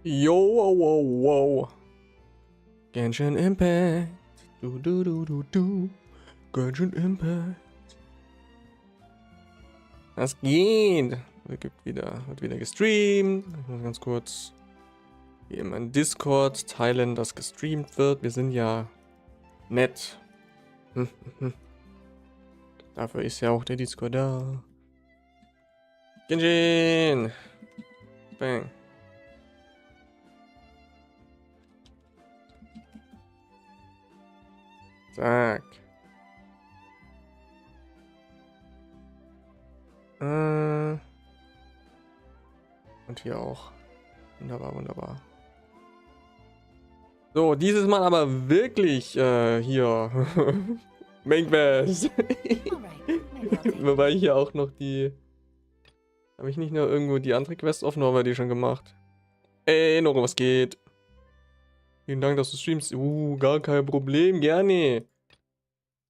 Yo, wow, wow, wow. Genshin Impact. Du. Genshin Impact. Was geht? Wird wieder gestreamt. Ich muss ganz kurz hier in meinen Discord teilen, dass gestreamt wird. Wir sind ja nett. Dafür ist ja auch der Discord da. Genshin! Bang. Zack. Und hier auch. Wunderbar, wunderbar. So, dieses Mal aber wirklich hier. Main Quest. Wobei ich hier auch noch die... Habe ich nicht nur irgendwo die andere Quest offen, oder haben wir die schon gemacht? Ey, noch was geht? Vielen Dank, dass du streamst. Gar kein Problem, gerne.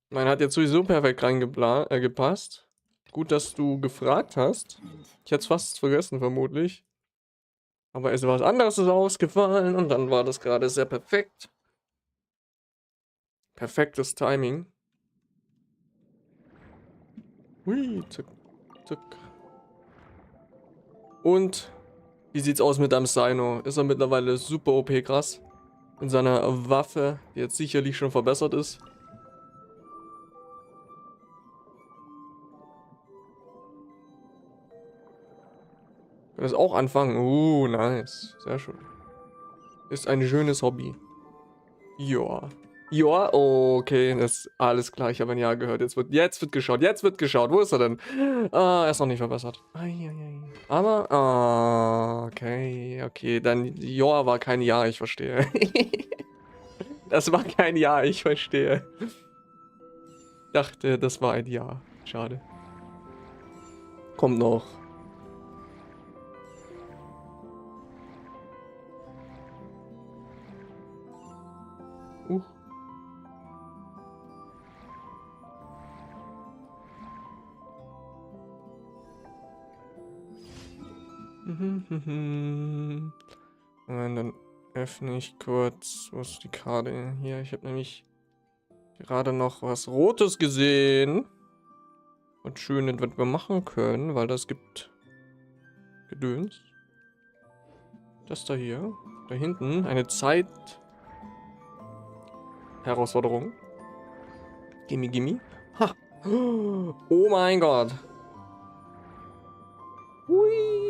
Meine hat jetzt sowieso perfekt reingepasst. Gut, dass du gefragt hast. Ich hätte es fast vergessen, vermutlich. Aber es ist was anderes ausgefallen und dann war das gerade sehr perfekt. Perfektes Timing. Hui, zack, zack. Und wie sieht's aus mit deinem Sino? Ist er mittlerweile super OP krass? In seiner Waffe, die jetzt sicherlich schon verbessert ist. Kann das auch anfangen? Nice. Sehr schön. Ist ein schönes Hobby. Ja. Ja, okay, das ist alles klar. Ich habe ein Ja gehört. Jetzt wird geschaut. Jetzt wird geschaut. Wo ist er denn? Ah, er ist noch nicht verbessert. Aber, okay. Dann Ja war kein Ja, ich verstehe. Das war kein Ja, ich verstehe. Dachte, das war ein Ja. Schade. Kommt noch. Und dann öffne ich kurz, wo ist die Karte hier? Ich habe nämlich gerade noch was Rotes gesehen. Und Schönes, was wir machen können, weil das gibt Gedöns. Das da hier, da hinten, eine Zeit-Herausforderung. Gimme. Ha! Oh mein Gott! Hui!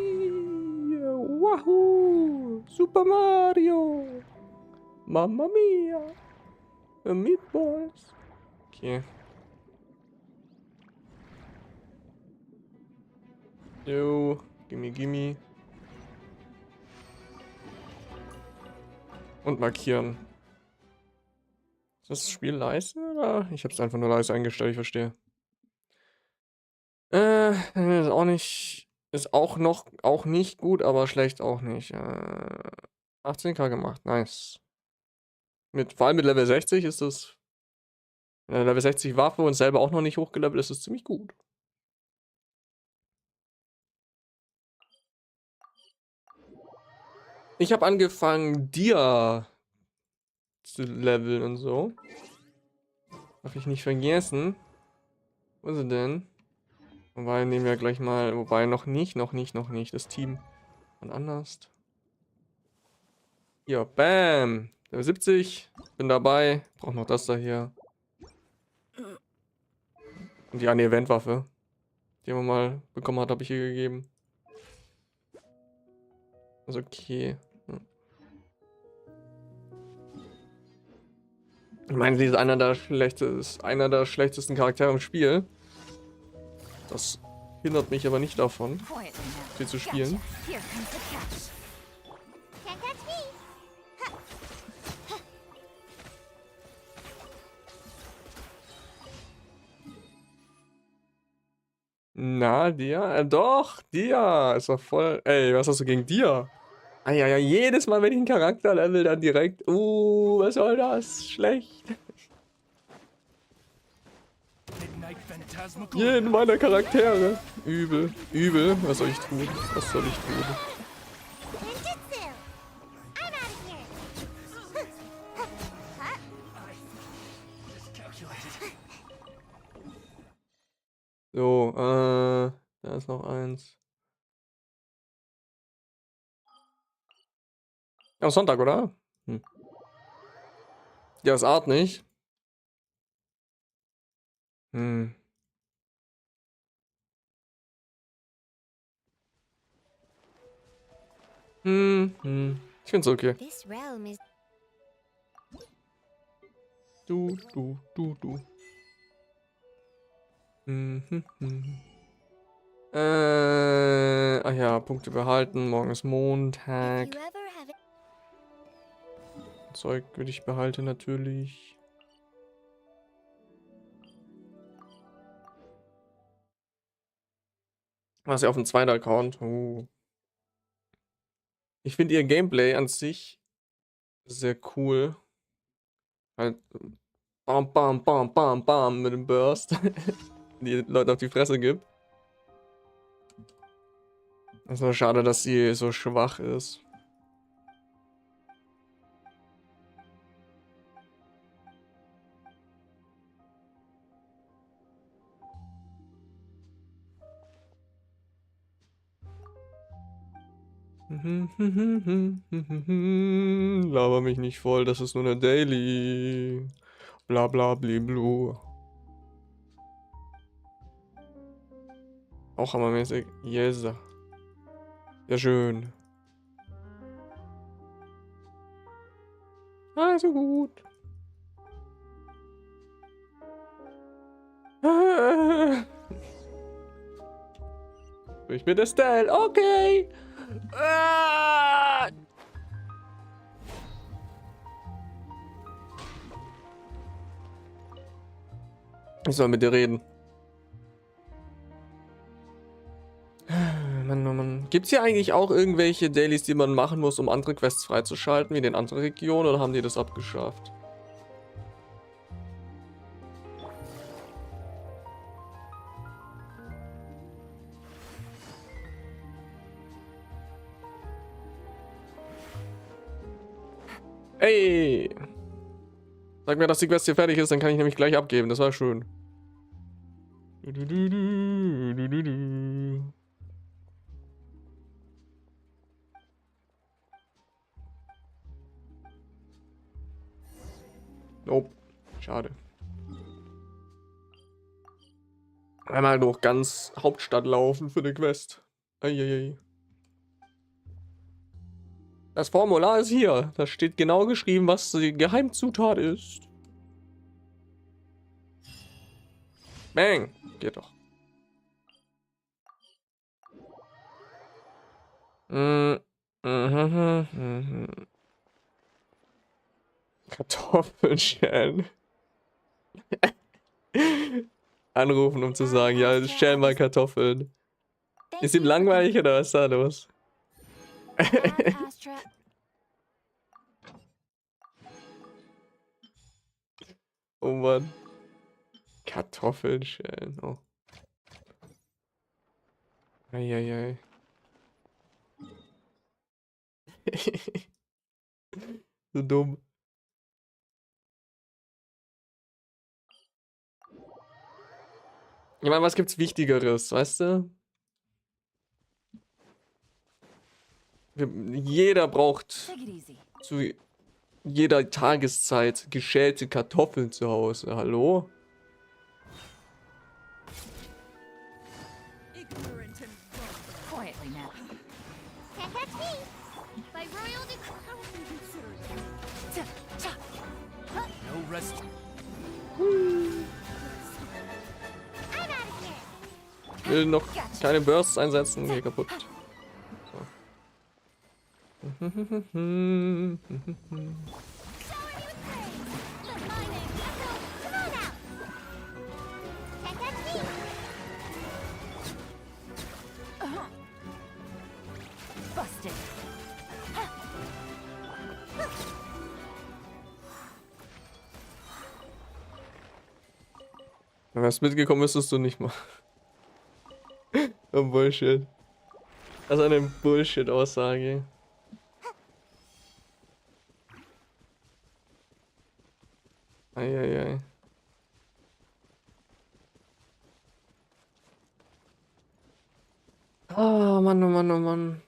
Wahoo! Super Mario! Mamma mia! Meatballs! Okay. Jo, gimme. Und markieren. Ist das Spiel leise oder? Ich habe es einfach nur leise eingestellt, ich verstehe. Ist auch nicht. Ist auch nicht gut, aber schlecht auch nicht. 18k gemacht, nice. Vor allem mit Level 60 ist das. Level 60 Waffe und selber auch noch nicht hochgelevelt, ist es ziemlich gut. Ich habe angefangen, Dia zu leveln und so. Darf ich nicht vergessen. Wo ist sie denn? Wobei, nehmen wir gleich mal. Wobei, noch nicht. Das Team. Und anders. Hier, bam. Level 70. Bin dabei. Brauch noch das da hier. Und die eine Eventwaffe, die man mal bekommen hat, habe ich hier gegeben. Also okay. Ich meine, sie ist einer der schlechtesten Charaktere im Spiel. Das hindert mich aber nicht davon, sie zu spielen. Na, Dia? Doch, Dia ist doch voll... Ey, was hast du gegen Dia? Ja, jedes Mal, wenn ich einen Charakter level, dann direkt... was soll das? Schlecht. Jeden meiner Charaktere. Übel. Was soll ich tun? So, da ist noch eins. Ja, Sonntag, oder? Hm. Ja, ist Art nicht. Hm. Ich find's okay. Du. Ach ja, Punkte behalten. Morgen ist Montag. Zeug würde ich behalten natürlich. Was ja auf dem zweiten Account. Ich finde ihr Gameplay an sich sehr cool. Halt bam, bam, bam, bam, bam mit dem Burst. Die Leute auf die Fresse gibt. Es ist nur schade, dass sie so schwach ist. Laber mich nicht voll, das ist nur eine Daily. Bla bla bliblu. Auch hammermäßig. Yes. Ja, schön. Also gut. Ich bin der Style. Okay. Ich soll mit dir reden. Mann, oh Mann. Gibt es hier eigentlich auch irgendwelche Dailies, die man machen muss, um andere Quests freizuschalten, wie in den anderen Regionen, oder haben die das abgeschafft? Ey! Sag mir, dass die Quest hier fertig ist, dann kann ich nämlich gleich abgeben. Das war schön. Nope. Schade. Einmal durch ganz Hauptstadt laufen für eine Quest. Eieiei. Das Formular ist hier. Da steht genau geschrieben, was die Geheimzutat ist. Bang. Geht doch. Kartoffeln schälen. Anrufen, um zu sagen, ja, schäl mal Kartoffeln. Ist ihm langweilig oder was ist da los? Oh Mann. Kartoffeln schälen. Oh. Eieiei. So dumm. Ich meine, was gibt's Wichtigeres, weißt du? Jeder braucht zu jeder Tageszeit geschälte Kartoffeln zu Hause. Hallo? Will noch keine Bursts einsetzen. Hier kaputt. So. Wenn wärst mitgekommen, müsstest du nicht mal. Oh, Bullshit. Das ist eine Bullshit-Aussage. Eieiei. Ah, Mann, oh Mann, oh Mann.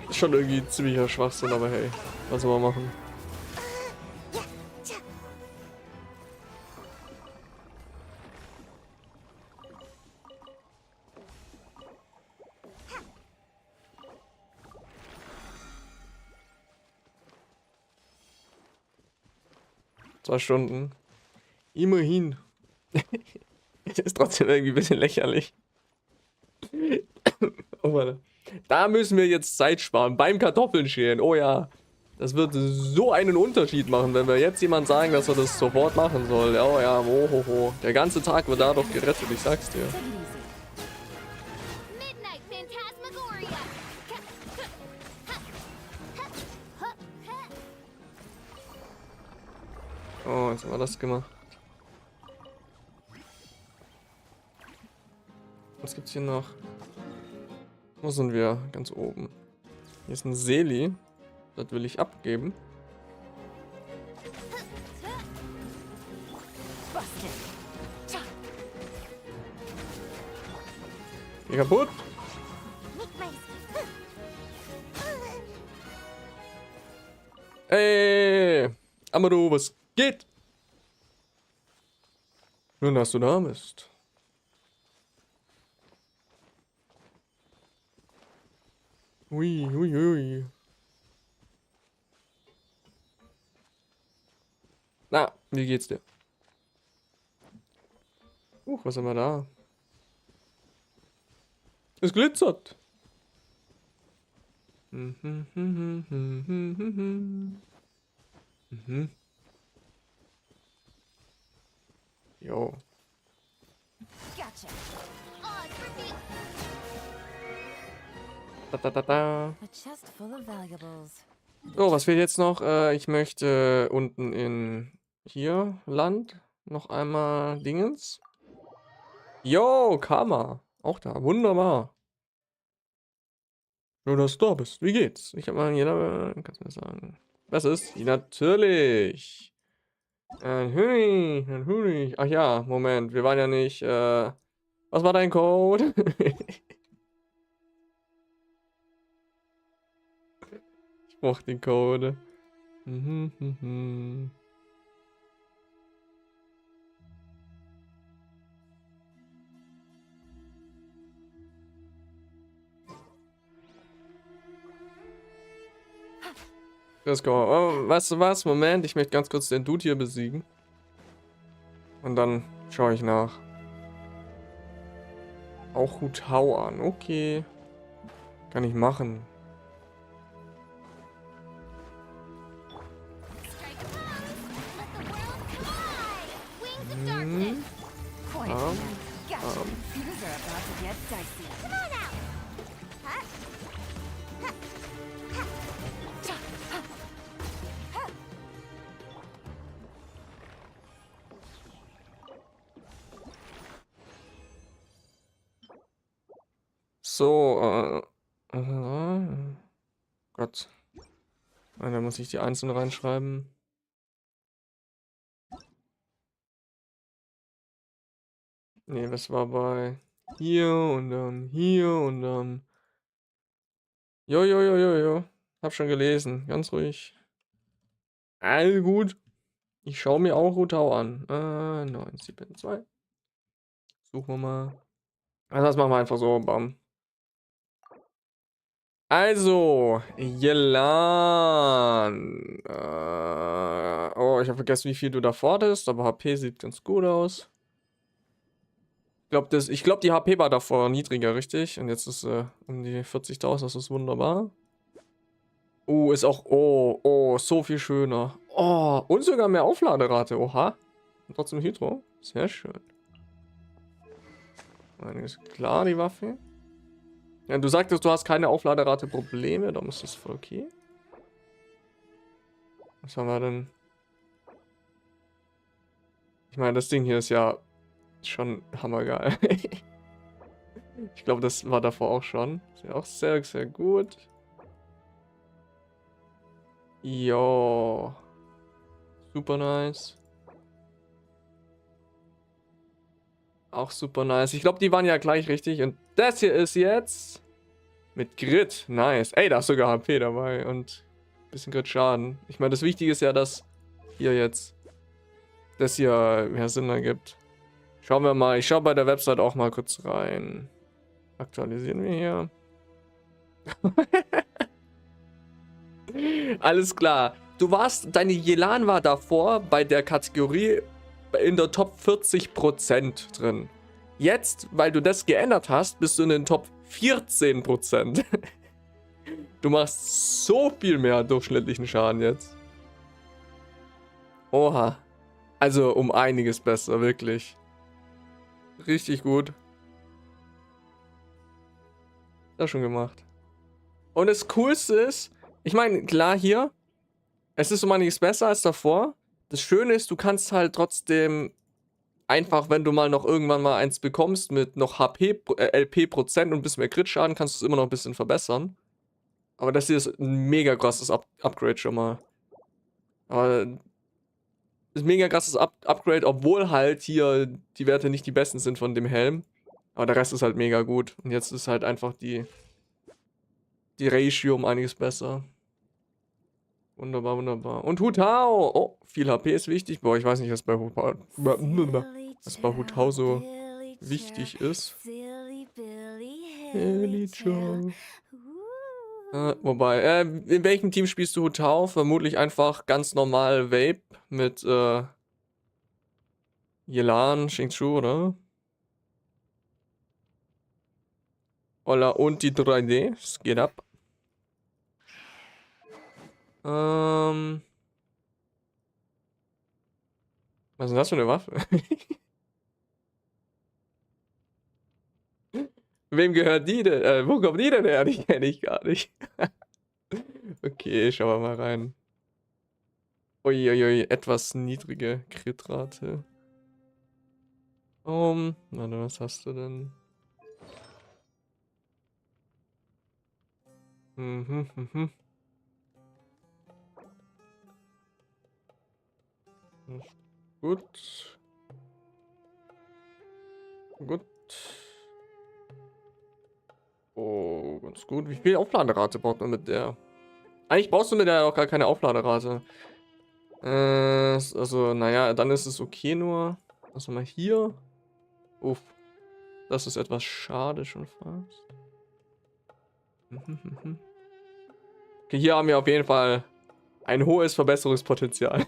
Ist schon irgendwie ziemlicher Schwachsinn, aber hey, was soll man machen? Zwei Stunden. Immerhin. Ist trotzdem irgendwie ein bisschen lächerlich. Oh Mann. Da müssen wir jetzt Zeit sparen. Beim Kartoffeln schälen. Oh ja. Das wird so einen Unterschied machen, wenn wir jetzt jemand sagen, dass er das sofort machen soll. Oh ja, oh. Der ganze Tag wird dadurch gerettet, ich sag's dir. Oh, jetzt haben wir das gemacht. Was gibt's hier noch? Wo sind wir? Ganz oben. Hier ist ein Seli. Das will ich abgeben. Geh kaputt. Ey, Amado, was geht? Schön, dass du da bist. Ui. Na, wie geht's dir? Was haben wir da? Es glitzert. Jo. Da. So, was fehlt jetzt noch? Ich möchte unten in hier Land noch einmal Dingens. Jo, Karma. Auch da. Wunderbar. Nur, dass du da bist. Wie geht's? Ich habe mal jeder. Kannst du mir sagen. Was ist? Natürlich. Natürlich. Ach ja, Moment. Wir waren ja nicht. Was war dein Code? Ich brauch den Code. Let's go. Oh, weißt du was? Moment, ich möchte ganz kurz den Dude hier besiegen. Und dann schaue ich nach. Auch Hutau an. Okay. Kann ich machen. So, Gott. Da muss ich die einzeln reinschreiben. Nee, was war bei hier und dann hier und dann. Jo. Hab schon gelesen. Ganz ruhig. All gut. Ich schaue mir auch Rotau an. 972. Suchen wir mal. Also das machen wir einfach so. Bam. Also, Jelan. Oh, ich habe vergessen, wie viel du da forderst, aber HP sieht ganz gut aus. Ich glaube, die HP war davor niedriger, richtig? Und jetzt ist um die 40.000, das ist wunderbar. Ist auch, so viel schöner. Oh, und sogar mehr Aufladerate, oha. Und trotzdem Hydro, sehr schön. Ist klar, die Waffe. Ja, du sagtest, du hast keine Aufladerate-Probleme, dann ist das voll okay. Was haben wir denn? Ich meine, das Ding hier ist ja schon hammergeil. Ich glaube, das war davor auch schon. Ist ja auch sehr, sehr gut. Jo. Super nice. Auch super nice. Ich glaube, die waren ja gleich richtig. Und das hier ist jetzt mit Grit. Nice. Ey, da ist sogar HP dabei und ein bisschen Grit-Schaden. Ich meine, das Wichtige ist ja, dass hier jetzt das hier mehr Sinn ergibt. Schauen wir mal. Ich schaue bei der Website auch mal kurz rein. Aktualisieren wir hier. Alles klar. Deine Yelan war davor bei der Kategorie in der Top 40% drin. Jetzt, weil du das geändert hast, bist du in den Top 14%. Du machst so viel mehr durchschnittlichen Schaden jetzt. Oha. Also um einiges besser, wirklich. Richtig gut. Das schon gemacht. Und das Coolste ist, ich meine, klar hier, es ist um einiges besser als davor. Das Schöne ist, du kannst halt trotzdem einfach, wenn du mal noch irgendwann mal eins bekommst mit noch HP, LP Prozent und ein bisschen mehr Crit-Schaden, kannst du es immer noch ein bisschen verbessern. Aber das hier ist ein mega krasses Upgrade schon mal. Aber ist ein mega krasses Upgrade, obwohl halt hier die Werte nicht die besten sind von dem Helm. Aber der Rest ist halt mega gut. Und jetzt ist halt einfach die Ratio um einiges besser. Wunderbar, wunderbar. Und Hutao! Oh, viel HP ist wichtig. Boah, ich weiß nicht, was bei Hutao so wichtig ist. Wobei, in welchem Team spielst du Hutao? Vermutlich einfach ganz normal Vape mit Yelan, Xingqiu, oder? Hola, und die 3D. Es geht ab. Was ist denn das für eine Waffe? Wem gehört die denn? Wo kommt die denn her? Die kenne ich gar nicht. Okay, schauen wir mal rein. Uiuiui, etwas niedrige Crit-Rate. Warte, was hast du denn? Gut. Gut. Oh, ganz gut. Wie viel Aufladerate braucht man mit der? Eigentlich brauchst du mit der auch gar keine Aufladerate. Also, naja, dann ist es okay nur. Was haben wir hier? Uff. Das ist etwas schade schon fast. Okay, hier haben wir auf jeden Fall ein hohes Verbesserungspotenzial.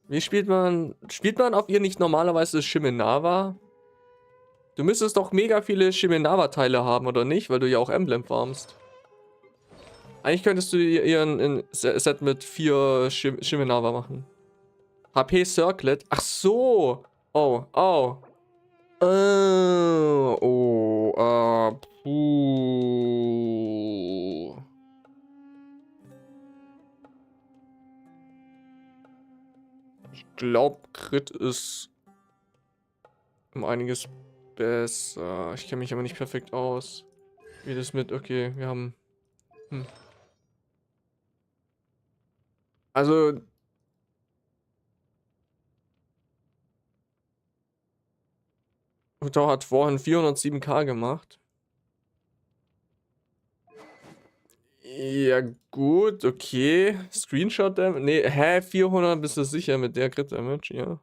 Wie spielt man? Spielt man auf ihr nicht normalerweise Shimenawa? Du müsstest doch mega viele Shimenawa-Teile haben, oder nicht? Weil du ja auch Emblem farmst. Eigentlich könntest du ihren Set mit 4 Shimenawa machen. HP Circlet. Ach so. Oh, oh. Puh. Ich glaube, Crit ist um einiges besser. Ich kenne mich aber nicht perfekt aus. Wie das mit, okay, wir haben... Also... Hutao hat vorhin 407k gemacht. Ja, gut, okay. Screenshot Damage. Nee, 400 bist du sicher mit der Crit Damage, ja.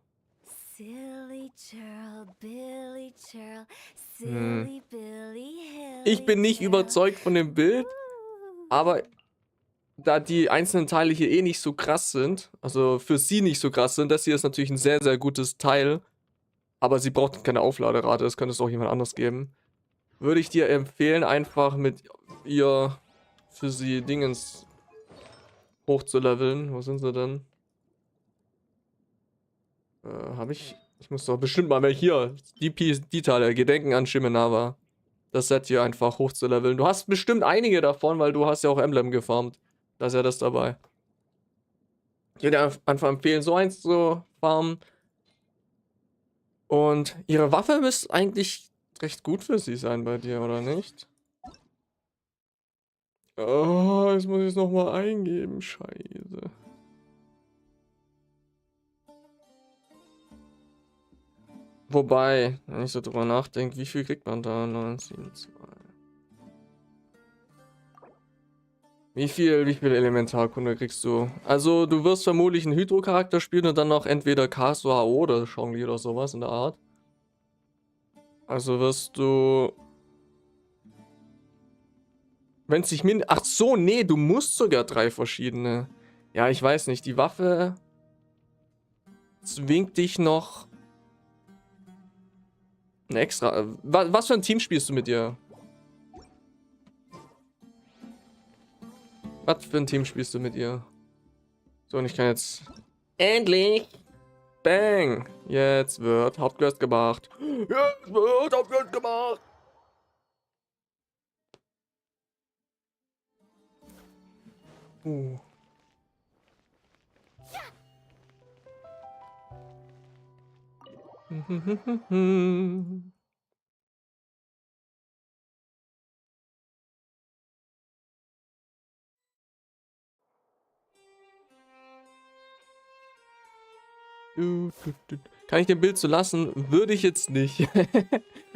Ich bin nicht überzeugt von dem Bild, aber da die einzelnen Teile hier eh nicht so krass sind, also für sie nicht so krass sind, das hier ist natürlich ein sehr, sehr gutes Teil, aber sie braucht keine Aufladerate, das könnte es auch jemand anders geben. Würde ich dir empfehlen, einfach mit ihr für sie Dingens hochzuleveln. Wo sind sie denn? Habe ich... Ich muss doch bestimmt mal hier, die Teile, Gedenken an Shimenawa. Das Set hier einfach hochzuleveln. Du hast bestimmt einige davon, weil du hast ja auch Emblem gefarmt. Da ist ja das dabei. Ich würde einfach empfehlen, so eins zu farmen. Und ihre Waffe müsste eigentlich recht gut für sie sein bei dir, oder nicht? Oh, jetzt muss ich es nochmal eingeben. Scheiße. Wobei, wenn ich so drüber nachdenke, wie viel kriegt man da? 972. Wie viel Elementarkunde kriegst du? Also, du wirst vermutlich einen Hydro-Charakter spielen und dann noch entweder KSO oder Zhongli oder sowas in der Art. Also wirst du. Wenn es sich Ach so, nee, du musst sogar 3 verschiedene. Ja, ich weiß nicht. Die Waffe zwingt dich noch. Ein extra. Was für ein Team spielst du mit ihr? Was für ein Team spielst du mit ihr? So, und ich kann jetzt. Endlich! Bang! Jetzt wird Hauptquest gemacht. Jetzt wird Hauptquest gemacht! Kann ich dem Bild so lassen? Würde ich jetzt nicht.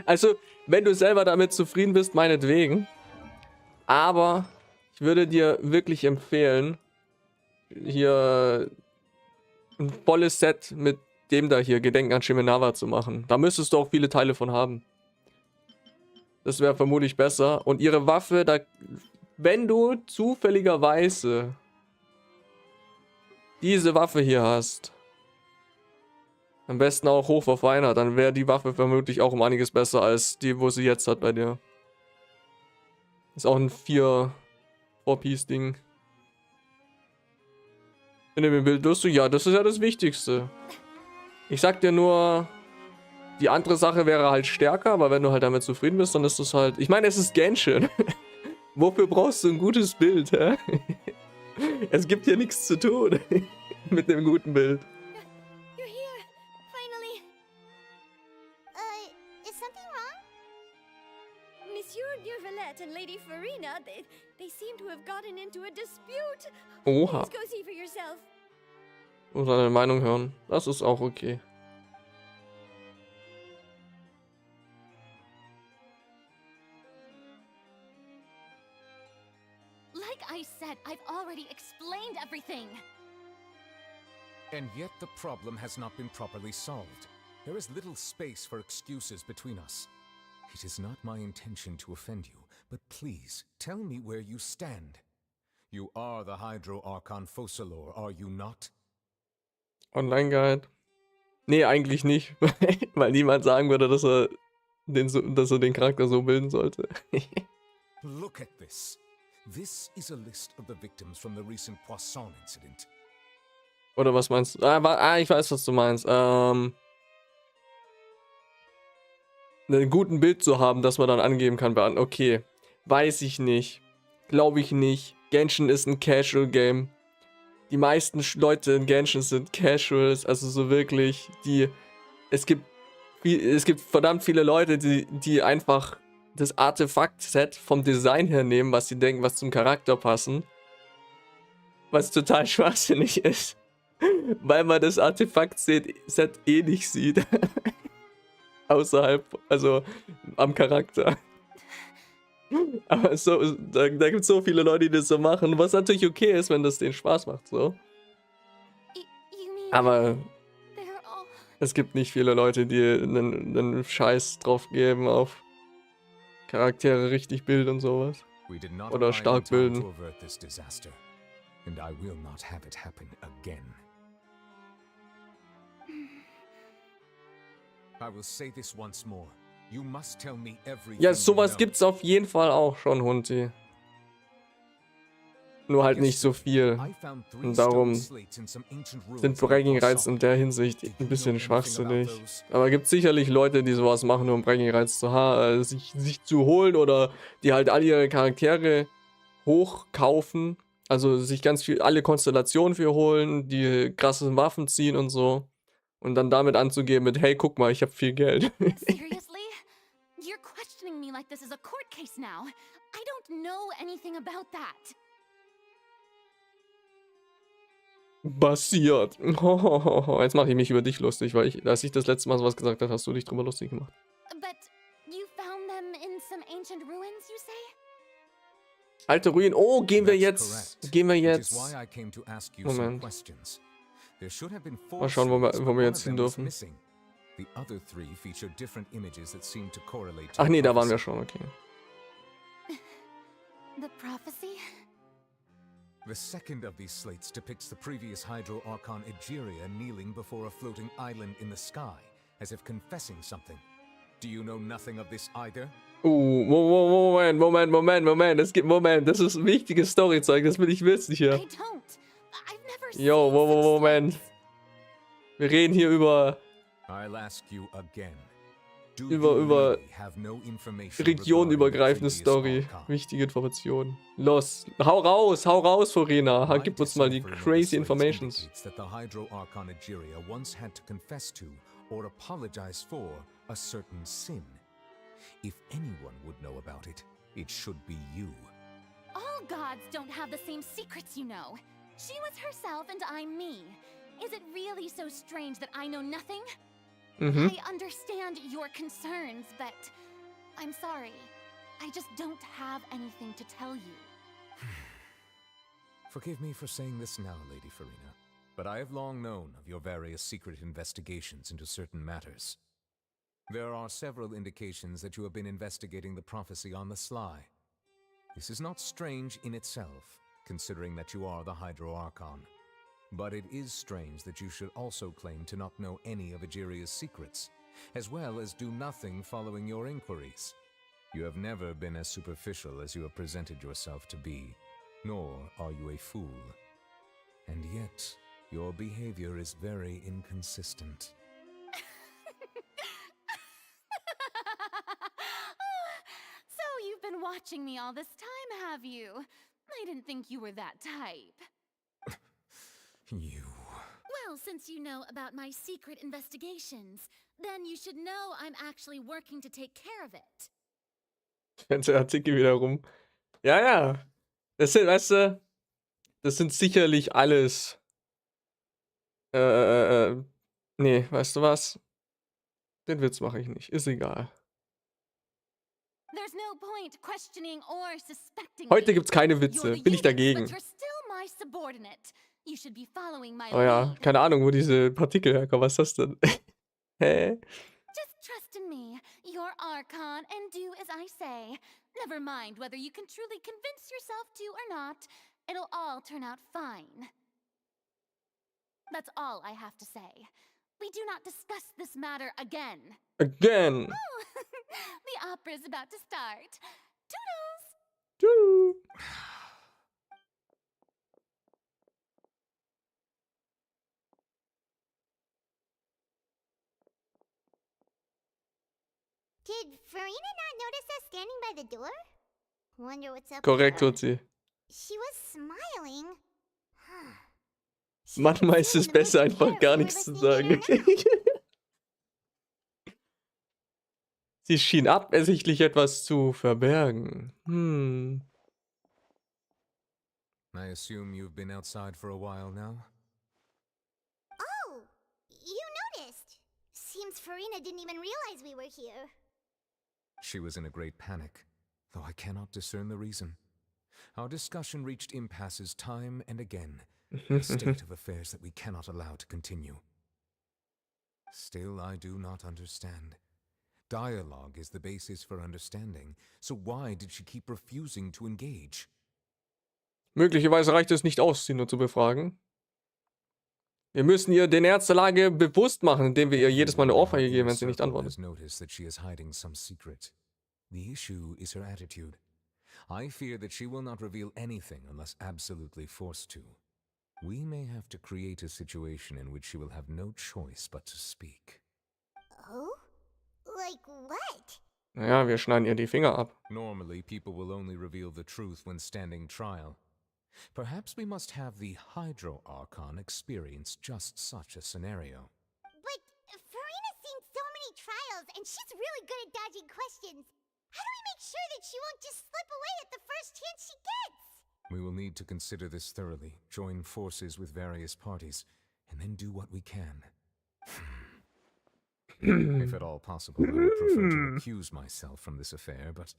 Also, wenn du selber damit zufrieden bist, meinetwegen. Aber ich würde dir wirklich empfehlen, hier ein volles Set mit dem da hier, Gedenken an Shimenawa, zu machen. Da müsstest du auch viele Teile von haben. Das wäre vermutlich besser. Und ihre Waffe, da, wenn du zufälligerweise diese Waffe hier hast, am besten auch Hochverfeiner, dann wäre die Waffe vermutlich auch um einiges besser als die, wo sie jetzt hat bei dir. Ist auch ein 4-Piece-Ding. In dem Bild wirst du, ja, das ist ja das Wichtigste. Ich sag dir nur, die andere Sache wäre halt stärker, aber wenn du halt damit zufrieden bist, dann ist das halt... Ich meine, es ist Genshin. Wofür brauchst du ein gutes Bild, hä? Es gibt hier nichts zu tun mit dem guten Bild. You're here, finally. Is something wrong? Monsieur Neuvillette and Lady Farina, they seem to have gotten into a dispute. Oha. Please go see for yourself. Muss deine Meinung hören. Das ist auch okay. Like I said, I've already explained everything. And yet the problem has not been properly solved. There is little space for excuses between us. It is not my intention to offend you, but please tell me where you stand. You are the Hydro Archon Focalor, are you not? Online-Guide. Nee, eigentlich nicht. Weil niemand sagen würde, dass er den Charakter so bilden sollte. Look at this. This is a list of the victims from the recent Poisson incident. Oder was meinst du? Ich weiß, was du meinst. Ein guten Bild zu haben, das man dann angeben kann bei anderen. Okay. Weiß ich nicht. Glaube ich nicht. Genshin ist ein Casual-Game. Die meisten Leute in Genshin sind Casuals, also so wirklich, es gibt verdammt viele Leute, die einfach das Artefakt-Set vom Design her nehmen, was sie denken, was zum Charakter passen. Was total schwachsinnig ist. Weil man das Artefakt-Set eh nicht sieht. Außerhalb, also am Charakter. Aber so, da gibt es so viele Leute, die das so machen, was natürlich okay ist, wenn das denen Spaß macht, so. Aber es gibt nicht viele Leute, die einen Scheiß drauf geben auf Charaktere richtig bilden und sowas. Oder stark bilden. Ja, sowas gibt's auf jeden Fall auch schon, Hunti. Nur halt nicht so viel. Und darum sind Bragging Rights in der Hinsicht ein bisschen schwachsinnig. Aber gibt sicherlich Leute, die sowas machen, nur um Bragging Rights sich zu holen oder die halt all ihre Charaktere hochkaufen. Also sich alle Konstellationen für holen, die krassen Waffen ziehen und so. Und dann damit anzugehen mit, hey, guck mal, ich habe viel Geld. Seriously? You're questioning me like this is a court case now. I don't know anything about that. Basiert. Jetzt mache ich mich über dich lustig, weil als ich das letzte Mal sowas gesagt habe, hast du dich drüber lustig gemacht. But you found them in some ancient ruins, you say? Alte Ruinen. Oh, gehen wir That's jetzt. correct, Gehen wir which is jetzt. why I came to ask you some Moment. questions. There should have been Mal 4 schauen, series, wo but wir one jetzt of hin them was dürfen. missing. The other 3 feature different images that seem to correlate to Ach the nee, da waren wir prophecy. schon, okay. The prophecy? The second of these slates depicts the previous Hydro Archon Egeria kneeling before a floating island in the sky, as if confessing something. Do you know nothing of this either? Moment. Moment, das ist ein wichtiges Storyzeug, das will ich wissen hier. I don't. I've never Jo, seen such Moment. slates. Wir reden hier über I'll ask you again. Do Über- you über really have no information regionenübergreifende regarding the Story. previous Archon? Wichtige Informationen. Los, hau raus, Forina. My Gib uns mal die deciphering of the crazy slates informations. indicates that the Hydro Archon Egeria once had to confess to, or apologize for, a certain sin. If anyone would know about it, it should be you. All gods don't have the same secrets, you know. She was herself and I'm me. Is it really so strange that I know nothing? Mhm. I understand your concerns, but I'm sorry. I just don't have anything to tell you. Forgive me for saying this now, Lady Farina, but I have long known of your various secret investigations into certain matters. There are several indications that you have been investigating the prophecy on the sly. This is not strange in itself, considering that you are the Hydro Archon. But it is strange that you should also claim to not know any of Egeria's secrets, as well as do nothing following your inquiries. You have never been as superficial as you have presented yourself to be, nor are you a fool. And yet, your behavior is very inconsistent. So you've been watching me all this time, have you? I didn't think you were that type. You... Well, since you know about my secret investigations, then you should know I'm actually working to take care of it. Ganze Artikel wiederum. Ja. Das sind, weißt du, das sind sicherlich alles. Nee, weißt du was? Den Witz mache ich nicht. Ist egal. There's no point questioning or suspecting Heute me. gibt's keine You're Witze. the Bin ich youngest, dagegen. but you're still my subordinate. You should be following my Oh ja, lead. keine Ahnung, wo diese Partikel herkommen. Was ist das denn? Hä? Just trust in me. You're Archon and do as I say. Never mind whether you can truly convince yourself to or not. It'll all turn out fine. That's all I have to say. We do not discuss this matter again. Again. Oh, the opera's about to start. Toodles! Tschüss. Did Farina not notice us standing by the door? Wonder what's up Korrekt, there. tut sie. She was smiling. She Manchmal didn't ist seem es to besser, much einfach care gar if we nichts zu were sagen. listening in or not. Sie schien absichtlich etwas zu verbergen. I assume you've been outside for a while now? Oh, you noticed. Seems Farina didn't even realize we were here. She was in a great panic, though I cannot discern the reason. Our discussion reached impasses time and again, a state of affairs that we cannot allow to continue. Still, I do not understand. Dialogue is the basis for understanding, so why did she keep refusing to engage? Möglicherweise reicht es nicht aus, sie nur zu befragen. Wir müssen ihr den Ernst der Lage bewusst machen, indem wir ihr jedes Mal eine Ohrfeige geben, wenn sie nicht antwortet. Has noticed that she is hiding some secret. The issue is her attitude. I fear that she will not reveal anything unless absolutely forced to. We may have to create a situation in which she will have no choice but to speak. Oh? Like what? Naja, wir schneiden ihr die Finger ab. Normally, people will only reveal the truth when standing trial. Perhaps we must have the Hydro Archon experience just such a scenario. But and she's really good at dodging questions. How do we make sure that she won't just slip away at the first chance she gets? We will need to consider this thoroughly, join forces with various parties, and then do what we can. If at all possible, I would prefer to recuse myself from this affair, but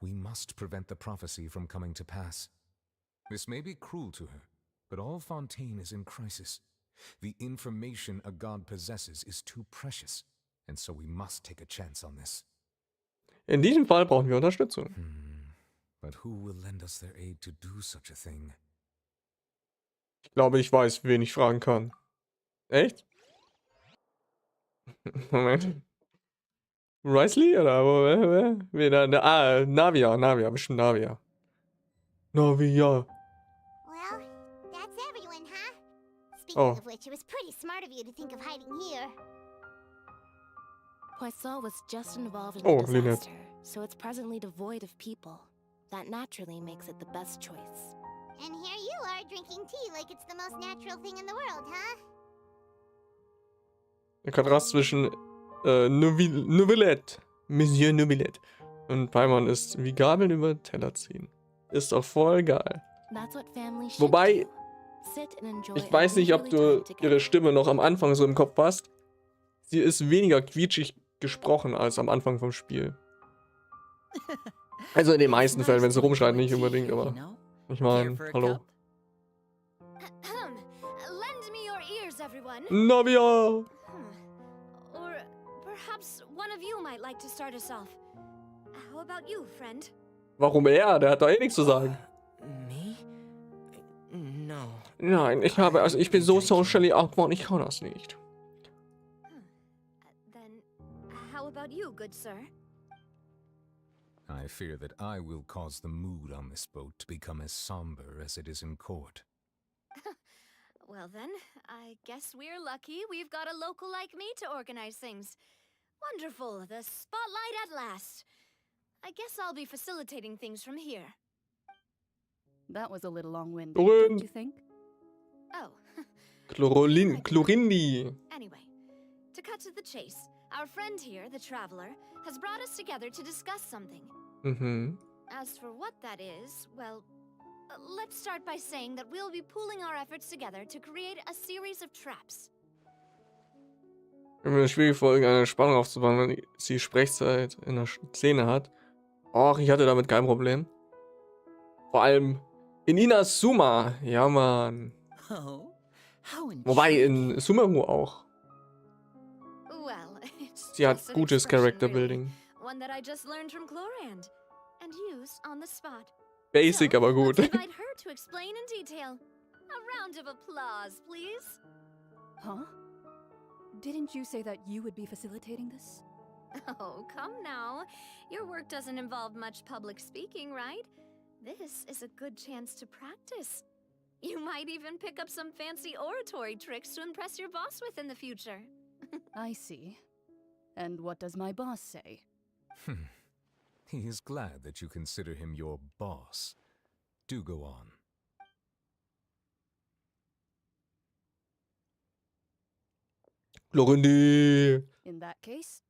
we must prevent the prophecy from coming to pass. This may be cruel to her, but all Fontaine is in crisis. The information a god possesses is too precious, and so we must take a chance on this. In diesem Fall brauchen wir Unterstützung. But who will lend us their aid to do such a thing? Ich glaube, ich weiß, wen ich fragen kann. Echt? Moment. Risley oder wer? Navia, bestimmt Navia. Navia. Well, that's everyone, huh? Speaking Oh. of which, it was pretty smart of you to think of hiding here. Poisson was just involved in Oh, a Lynette. disaster, so it's presently devoid of people. That naturally makes it the best choice. And here you are drinking tea like it's the most natural thing in the world, huh? Der Kontrast zwischen Nouvillette, Monsieur Nouvillette und Paimon ist wie Gabeln über Teller ziehen. Ist doch voll geil. That's what family should Wobei, do. Sit and enjoy ich a weiß nicht, ob leisurely du time together. ihre Stimme noch am Anfang so im Kopf hast. Sie ist weniger quietschig gesprochen als am Anfang vom Spiel. Also in den meisten Fällen, wenn sie rumschreit, nicht unbedingt, aber ich meine, hallo. Lend me your ears, everyone. Navia! Or perhaps one of you might like to start us off. How about you, friend? Warum er? Der hat doch eh nichts zu sagen. Me? No. Nein, ich bin so socially awkward, ich kann das nicht. Then, how about you, good sir? I fear that I will cause the mood on this boat to become as somber as it is in court. Well then, I guess we're lucky we've got a local like me to organize things. Wonderful, the spotlight at last. I guess I'll be facilitating things from here. That was a little long-winded, Grün. don't you think? Oh, Chlorindi. anyway, to cut to the chase, our friend here, the traveler, has brought us together to discuss something. Mhm. As for what that is, well, let's start by saying that we'll be pooling our efforts together to create a series of traps. Wenn wir schwierige Folgen eine Spannung aufzubauen, wenn sie Sprechzeit in der Szene hat. Och, ich hatte damit kein Problem. Vor allem in Inazuma. Ja, Mann. Oh, how Wobei intriguing. in Sumeru auch. Well, it's Sie hat just an gutes expression, Character really. Building. One that I just learned from Chlorand and used on the spot. Basic, So, aber gut. let's invite her to explain in detail. A round of applause, please. Huh? Didn't you say that you would be facilitating this? Oh, come now. Your work doesn't involve much public speaking, right? This is a good chance to practice. You might even pick up some fancy oratory tricks to impress your boss with in the future. I see. And what does my boss say? He is glad that you consider him your boss. Do go on. Chlorindi. In that case,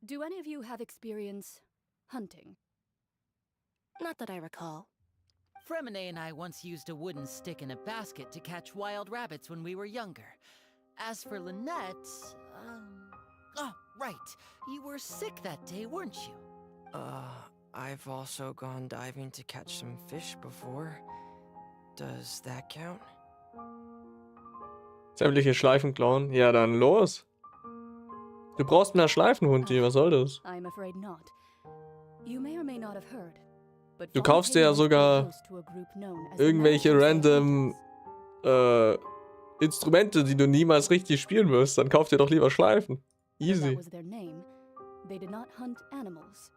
do any of you have experience hunting? Not that I recall. Fremine and I once used a wooden stick in a basket to catch wild rabbits when we were younger. As for Lynette, oh, right. You were sick that day, weren't you? I've also gone diving to catch some fish before. Does that count? Sämtliche Schleifen klauen. Ja, dann los. Du brauchst mehr Schleifen, Hundi. Was soll das? I'm afraid not. You may or may not have heard, but Du kaufst dir ja Fontaine sogar was to a group known as the irgendwelche Neuen. random Instrumente, die du niemals richtig spielen wirst. Dann kauf dir doch lieber Schleifen. Though Easy. that was their name, they did not hunt animals,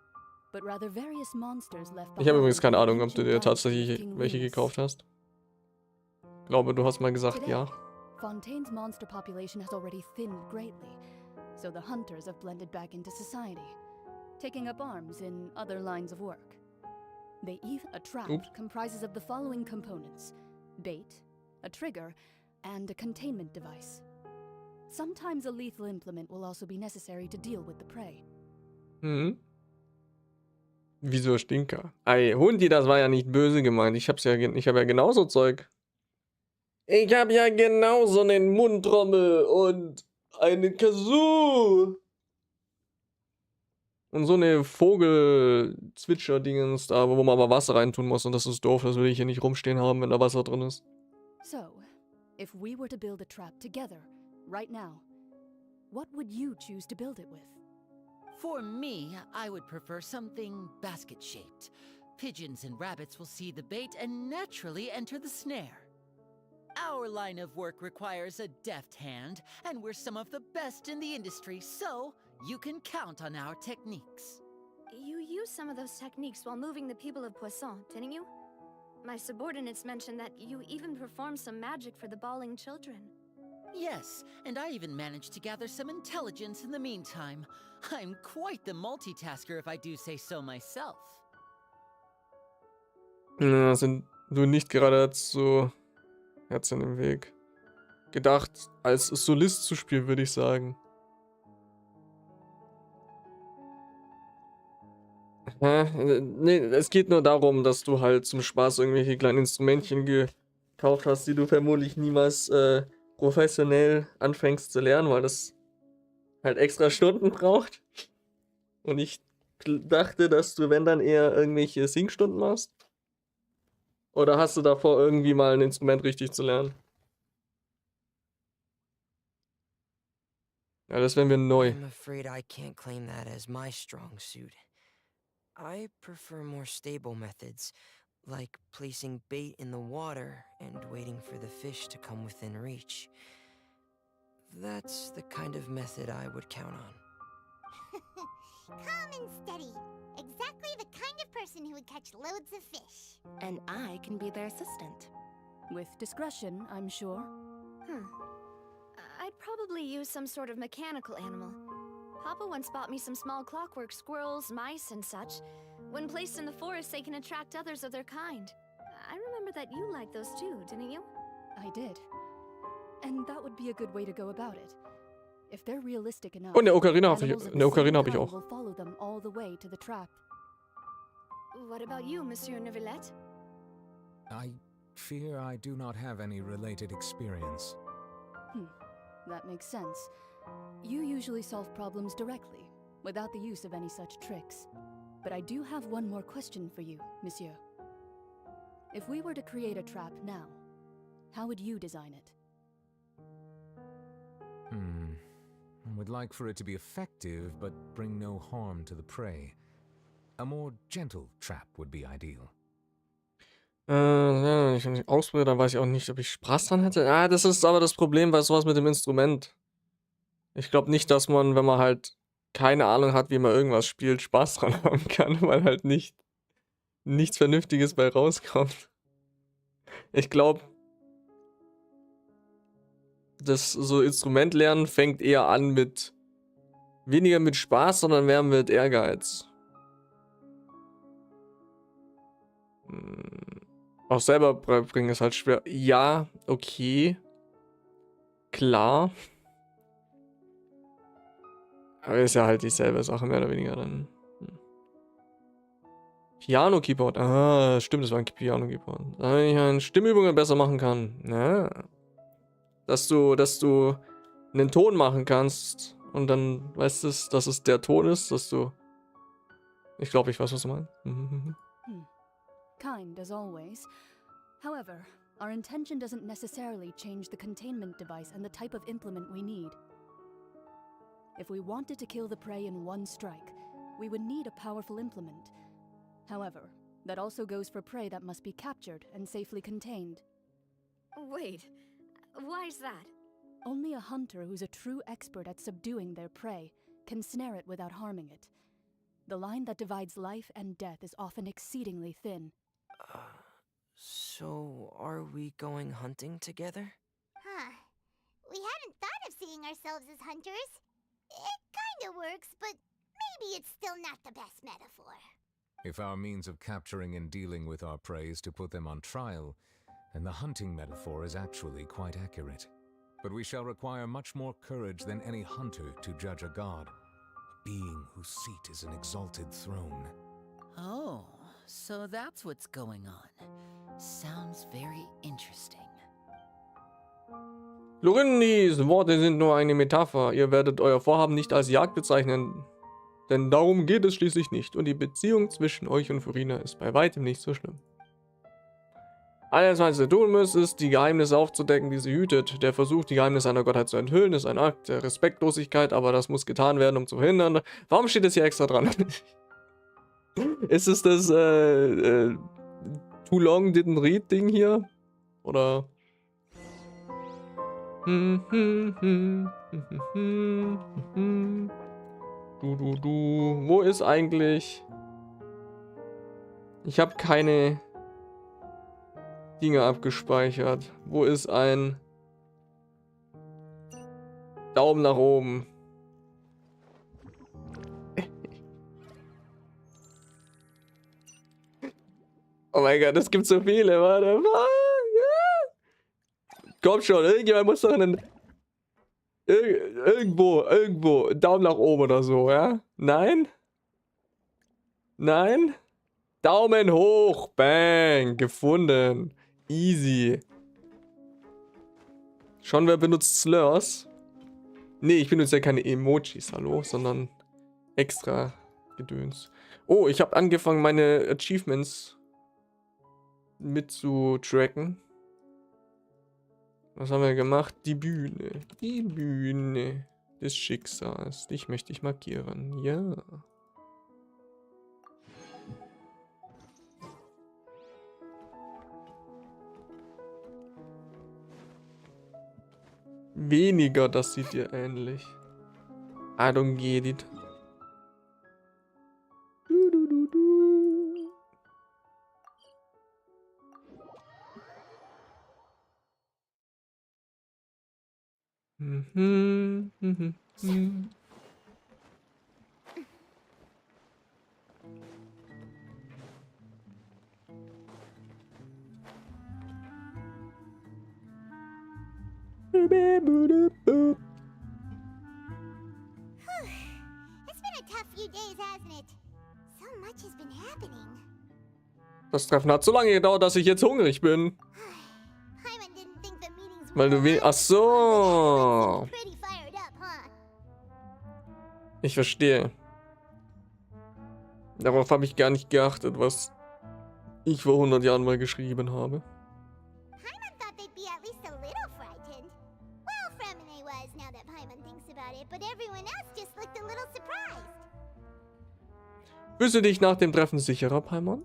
but rather various monsters left Ich habe behind übrigens keine in Ahnung, ob du ancient dir dynasties of tatsächlich King welche Venus. gekauft hast. Ich glaube, du hast mal gesagt, Today, ja. Fontaine's monster population has already thinned greatly, so the hunters have blended back into society, taking up arms in other lines of work. They even a trap Oops. comprises of the following components: bait, a trigger, and a containment device. Sometimes a lethal implement will also be necessary to deal with the prey. Mhm. Wieso Stinker? Ey, Hundi, das war ja nicht böse gemeint. Ich habe ja genauso Zeug. Ich habe ja genauso einen Mundtrommel und eine Kazoo. Und so eine Vogel-Zwitscher-Dingens da, wo man aber Wasser reintun muss. Und das ist doof, das will ich hier nicht rumstehen haben, wenn da Wasser drin ist. So, if we were to build a trap together, right now, what would you choose to build it with? For me, I would prefer something basket-shaped. Pigeons and rabbits will see the bait and naturally enter the snare. Our line of work requires a deft hand, and we're some of the best in the industry, so you can count on our techniques. You used some of those techniques while moving the people of Poisson, didn't you? My subordinates mentioned that you even performed some magic for the bawling children. Yes, and I even managed to gather some intelligence in the meantime. I'm quite the multitasker if I do say so myself. Ja, sind du nicht gerade so Herzen im Weg. Gedacht, als Solist zu spielen, würde ich sagen. Nee, es geht nur darum, dass du halt zum Spaß irgendwelche kleinen Instrumentchen gekauft hast, die du vermutlich niemals professionell anfängst zu lernen, weil das halt extra Stunden braucht. Und ich dachte, dass du, wenn dann eher irgendwelche Singstunden machst. Oder hast du davor irgendwie mal ein Instrument richtig zu lernen? Ja, das wären wir neu. I'm afraid I can't claim that as my strong suit. I prefer more stable methods, like placing bait in the water and waiting for the fish to come within reach. That's the kind of method I would count on. Calm and steady. Exactly the kind of person who would catch loads of fish. And I can be their assistant. With discretion, I'm sure. I'd probably use some sort of mechanical animal. Papa once bought me some small clockwork squirrels, mice, and such. When placed in the forest, they can attract others of their kind. I remember that you liked those too, didn't you? I did. And that would be a good way to go about it. If they're realistic enough, Oh, eine Ocarina habe animals ich, of eine the Ocarina same habe ich kind auch. will follow them all the way to the trap. What about you, Monsieur Neuvillette? I fear I do not have any related experience. That makes sense. You usually solve problems directly, without the use of any such tricks. But I do have one more question for you, Monsieur. If we were to create a trap now, how would you design it? I would like for it to be effective, but bring no harm to the prey. A more gentle trap would be ideal. Ja, wenn ich nicht ausprobiere, dann weiß ich auch nicht, ob ich Spaß dran hätte. Ah, das ist aber das Problem bei sowas mit dem Instrument. Ich glaube nicht, dass man, wenn man halt keine Ahnung hat, wie man irgendwas spielt, Spaß dran haben kann, weil halt nichts Vernünftiges bei rauskommt. Ich glaube, das so Instrument lernen fängt eher an mit weniger mit Spaß, sondern mehr mit Ehrgeiz. Auch selber bringen ist halt schwer. Ja, okay. Klar. Aber ist ja halt dieselbe Sache, mehr oder weniger dann. Piano-Keyboard. Ah, stimmt, das war ein Piano-Keyboard. Damit ich eine Stimmübungen besser machen kann. Ja. Dass du einen Ton machen kannst und dann weißt du, dass es der Ton ist, dass du. Ich glaube, ich weiß, was du meinst. Kind as always. However, our intention doesn't necessarily change the containment device and the type of implement we need. If we wanted to kill the prey in one strike, we would need a powerful implement. However, that also goes for prey that must be captured and safely contained. Wait, why's that? Only a hunter who's a true expert at subduing their prey can snare it without harming it. The line that divides life and death is often exceedingly thin. So are we going hunting together? Huh. We hadn't thought of seeing ourselves as hunters. It kinda works, but maybe it's still not the best metaphor. If our means of capturing and dealing with our prey is to put them on trial, then the hunting metaphor is actually quite accurate. but we shall require much more courage than any hunter to judge a god. A being whose seat is an exalted throne. Oh, so that's what's going on. Sounds very interesting. Lorindis Worte sind nur eine Metapher. Ihr werdet euer Vorhaben nicht als Jagd bezeichnen. Denn darum geht es schließlich nicht. Und die Beziehung zwischen euch und Furina ist bei weitem nicht so schlimm. Alles, was ihr tun müsst, ist, die Geheimnisse aufzudecken, die sie hütet. Der Versuch, die Geheimnisse einer Gottheit zu enthüllen, ist ein Akt der Respektlosigkeit, aber das muss getan werden, um zu verhindern. Warum steht es hier extra dran? Ist es das Too Long Didn't Read Ding hier? Oder? Wo ist eigentlich? Ich habe keine Dinge abgespeichert. Wo ist ein Daumen nach oben? Oh mein Gott, es gibt so viele, warte. Komm schon, irgendjemand muss doch einen... Irgendwo, Daumen nach oben oder so, ja? Nein? Nein? Daumen hoch, bang, gefunden. Easy. Schon, wer benutzt Slurs? Nee, ich benutze ja keine Emojis, hallo, sondern extra Gedöns. Oh, ich habe angefangen, meine Achievements mitzutracken. Was haben wir gemacht? Die Bühne. Die Bühne des Schicksals. Dich möchte ich markieren. Ja. Weniger, das sieht dir ähnlich. I don't get it. It's been a tough few days, hasn't it? So much has been happening. Das Treffen hat so lange gedauert, dass ich jetzt hungrig bin. Paimon didn't think the meetings Weil du were Ach so. pretty fired up, huh? Ich verstehe. Darauf habe ich gar nicht geachtet, was ich vor 100 Jahren mal geschrieben habe. Paimon thought they'd be at least a little frightened. Well, Fremine was, now that Paimon thinks about it, but everyone else just looked a little surprised. Fühlst du dich nach dem Treffen sicherer, Paimon?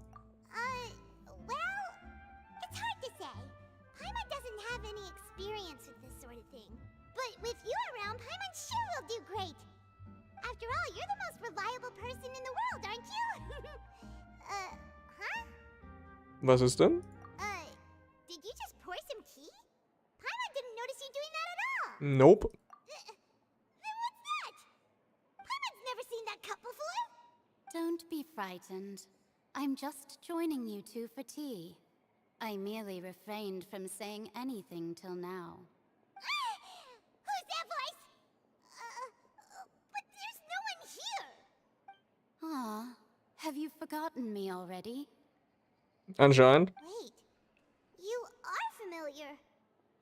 Well, it's hard to say. Paimon doesn't have any experience with this sort of thing. But with you around, Paimon sure will do great. After all, you're the most reliable person in the world, aren't you? Huh? Was ist denn? Did you just pour some tea? Paimon didn't notice you doing that at all. Nope. Then what's that? Paimon's never seen that cup before. Don't be frightened. I'm just joining you two for tea. I merely refrained from saying anything till now. Who's that voice? But there's no one here. Ah, have you forgotten me already? Anscheinend. Wait, you are familiar.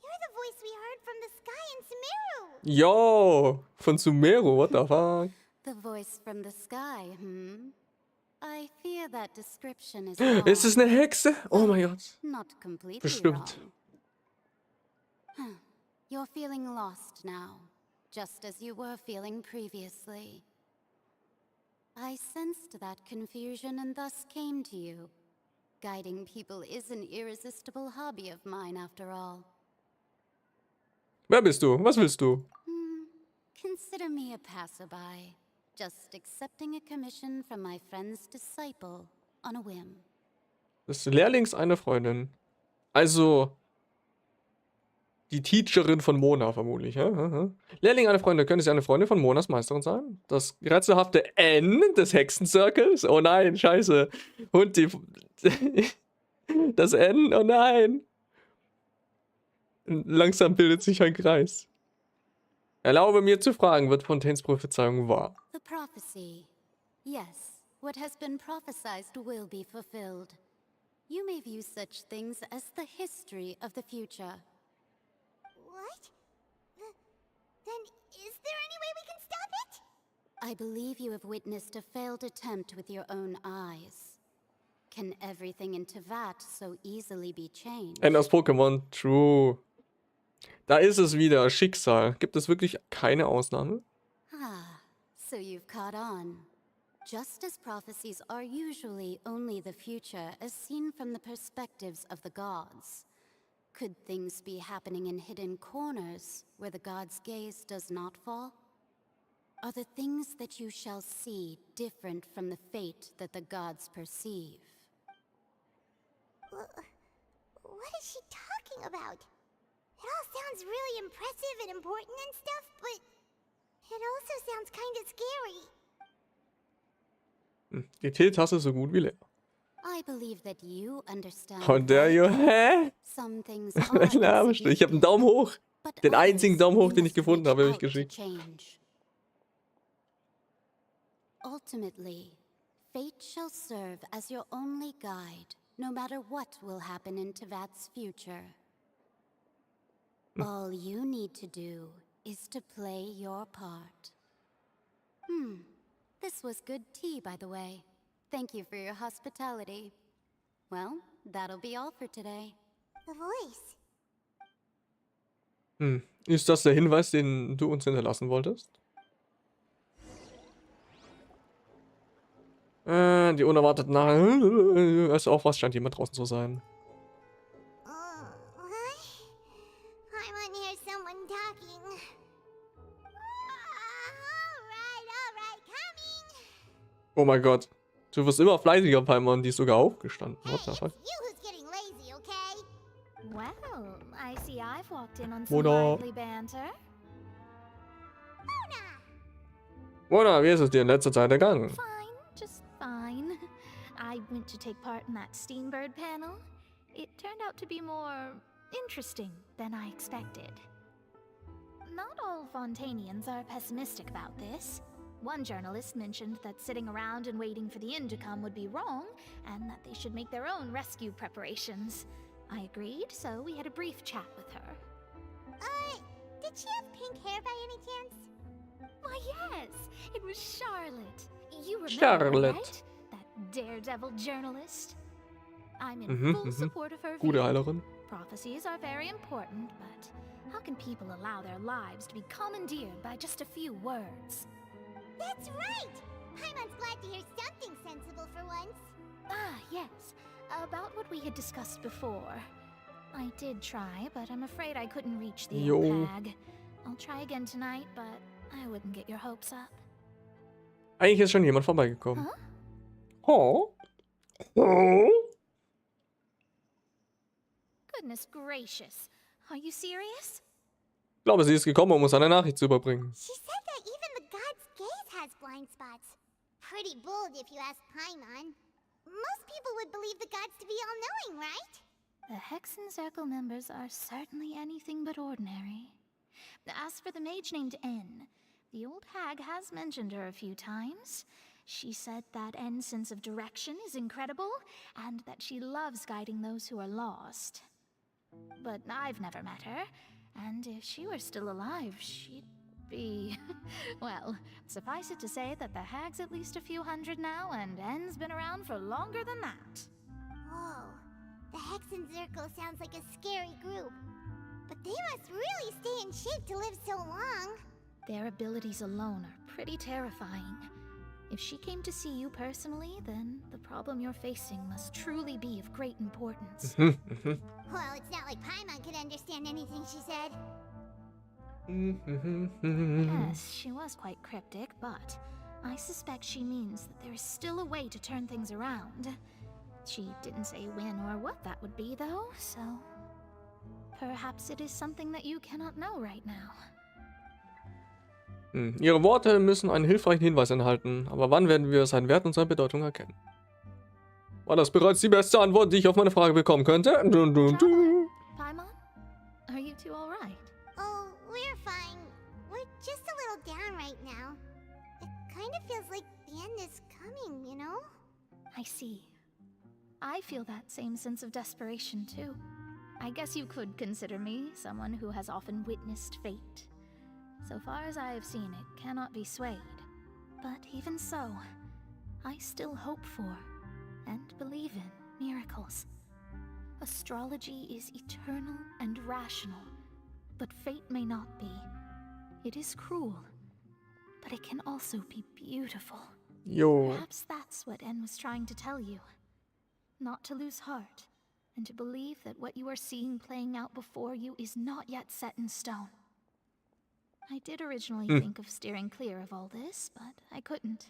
You're the voice we heard from the sky in Sumeru. Yo, von Sumeru, what the fuck? The voice from the sky, I fear that description is Ist es eine Hexe? Oh mein Gott. not completely Bestimmt. wrong. You're feeling lost now, just as you were feeling previously. I sensed that confusion and thus came to you. Guiding people is an irresistible hobby of mine, after all. Wer bist du? Was willst du? Consider me a passerby, just accepting a commission from my friend's disciple on a whim. Des Lehrlings eine Freundin. Also die Teacherin von Mona vermutlich. Ja? Lehrling eine Freundin. Könnte sie eine Freundin von Monas Meisterin sein? Das rätselhafte N des Hexenzirkels? Oh nein, scheiße. Und die... das N, oh nein. Langsam bildet sich ein Kreis. Erlaube mir zu fragen, wird Fontaines Prophezeiung wahr? The prophecy. Yes, what has been prophesied will be fulfilled. You may view such things as the history of the future. What? Then is there any way we can stop it? I believe you have witnessed a failed attempt with your own eyes. Can everything in Teyvat so easily be changed? End aus Pokémon. True. Da ist es wieder. Schicksal. Gibt es wirklich keine Ausnahme? Ah, so you've caught on. Just as prophecies are usually only the future as seen from the perspectives of the gods, could things be happening in hidden corners where the gods' gaze does not fall? Are the things that you shall see different from the fate that the gods perceive? What is she talking about? It all sounds really impressive and important and stuff, but it also sounds kind of scary. Die Teetasse so gut wie leer. I believe that you understand. How dare you? Hä? Some things Ich habe einen Daumen hoch. Den einzigen Daumen hoch, den ich gefunden habe, habe ich geschickt. Ultimately, fate shall serve as your only guide, no matter what will happen in Teyvat's future. All you need to do is to play your part. This was good tea, by the way. Thank you for your hospitality. Well, that'll be all for today. The voice. Ist das der Hinweis, den du uns hinterlassen wolltest? Die unerwarteten Nachrichten. Also auch was scheint jemand draußen zu sein. I want to hear someone talking. Alright, coming. Oh mein Gott. Du wirst immer fleißiger, Paimon. Die ist sogar aufgestanden. What the Hey, fuck? it's you who's getting lazy, okay? Well, I see I've walked in on some Mona. lively banter. Mona, wie ist es dir in letzter Zeit ergangen? Fine, just fine. I went to take part in that Steambird panel. It turned out to be more interesting than I expected. Not all Fontainians are pessimistic about this. One journalist mentioned that sitting around and waiting for the end to come would be wrong, and that they should make their own rescue preparations. I agreed, so we had a brief chat with her. Did she have pink hair by any chance? Why, yes, it was Charlotte. You remember, Charlotte. right? That daredevil journalist. I'm in full support of her Gute view. Heilerin. Prophecies are very important, but how can people allow their lives to be commandeered by just a few words? That's right! Paimon's glad to hear something sensible for once. Ah, yes. About what we had discussed before. I did try, but I'm afraid I couldn't reach the old hag. I'll try again tonight, but I wouldn't get your hopes up. Eigentlich ist schon jemand vorbeigekommen. Huh? Oh. Oh. Goodness gracious. Are you serious? Ich glaube, sie ist gekommen, um uns eine Nachricht zu überbringen. She said that even the god's gaze has blind spots. Pretty bold if you ask Paimon. Most people would believe the gods to be all-knowing, right? The Hexen Circle members are certainly anything but ordinary. As for the mage named N, the old hag has mentioned her a few times. She said that N's sense of direction is incredible, and that she loves guiding those who are lost. But I've never met her, and if she were still alive, she'd be... well, suffice it to say that the hag's at least a few hundred now, and N's been around for longer than that. Whoa. The Hexen Circle sounds like a scary group. But they must really stay in shape to live so long. Their abilities alone are pretty terrifying. If she came to see you personally, then the problem you're facing must truly be of great importance. Well, it's not like Paimon could understand anything she said. Yes, she was quite cryptic, but I suspect she means that there is still a way to turn things around. She didn't say when or what that would be, though, so... perhaps it is something that you cannot know right now. Ihre Worte müssen einen hilfreichen Hinweis enthalten, aber wann werden wir seinen Wert und seine Bedeutung erkennen? War das bereits die beste Antwort, die ich auf meine Frage bekommen könnte? Paimon? Are you two alright? Oh, we're fine. we're just a little down right now. It kind of feels like the end is coming, you know? I see. I feel that same sense of desperation, too. I guess you could consider me someone who has often witnessed fate. So far as I have seen, it cannot be swayed. But even so, I still hope for and believe in miracles. Astrology is eternal and rational, but fate may not be. It is cruel, but it can also be beautiful. Jo. Perhaps that's what En was trying to tell you. Not to lose heart, and to believe that what you are seeing playing out before you is not yet set in stone. I did originally think of steering clear of all this, but I couldn't.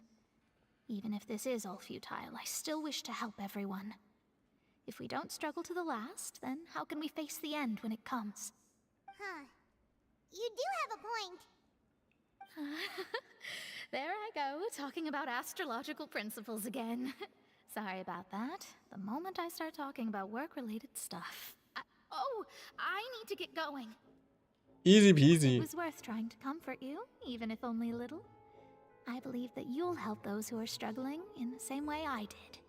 Even if this is all futile, I still wish to help everyone. If we don't struggle to the last, then how can we face the end when it comes? Huh. You do have a point. There I go, talking about astrological principles again. Sorry about that. The moment I start talking about work-related stuff. I need to get going. Easy It peasy. was worth trying to comfort you, even if only a little. I believe that you'll help those who are struggling in the same way I did.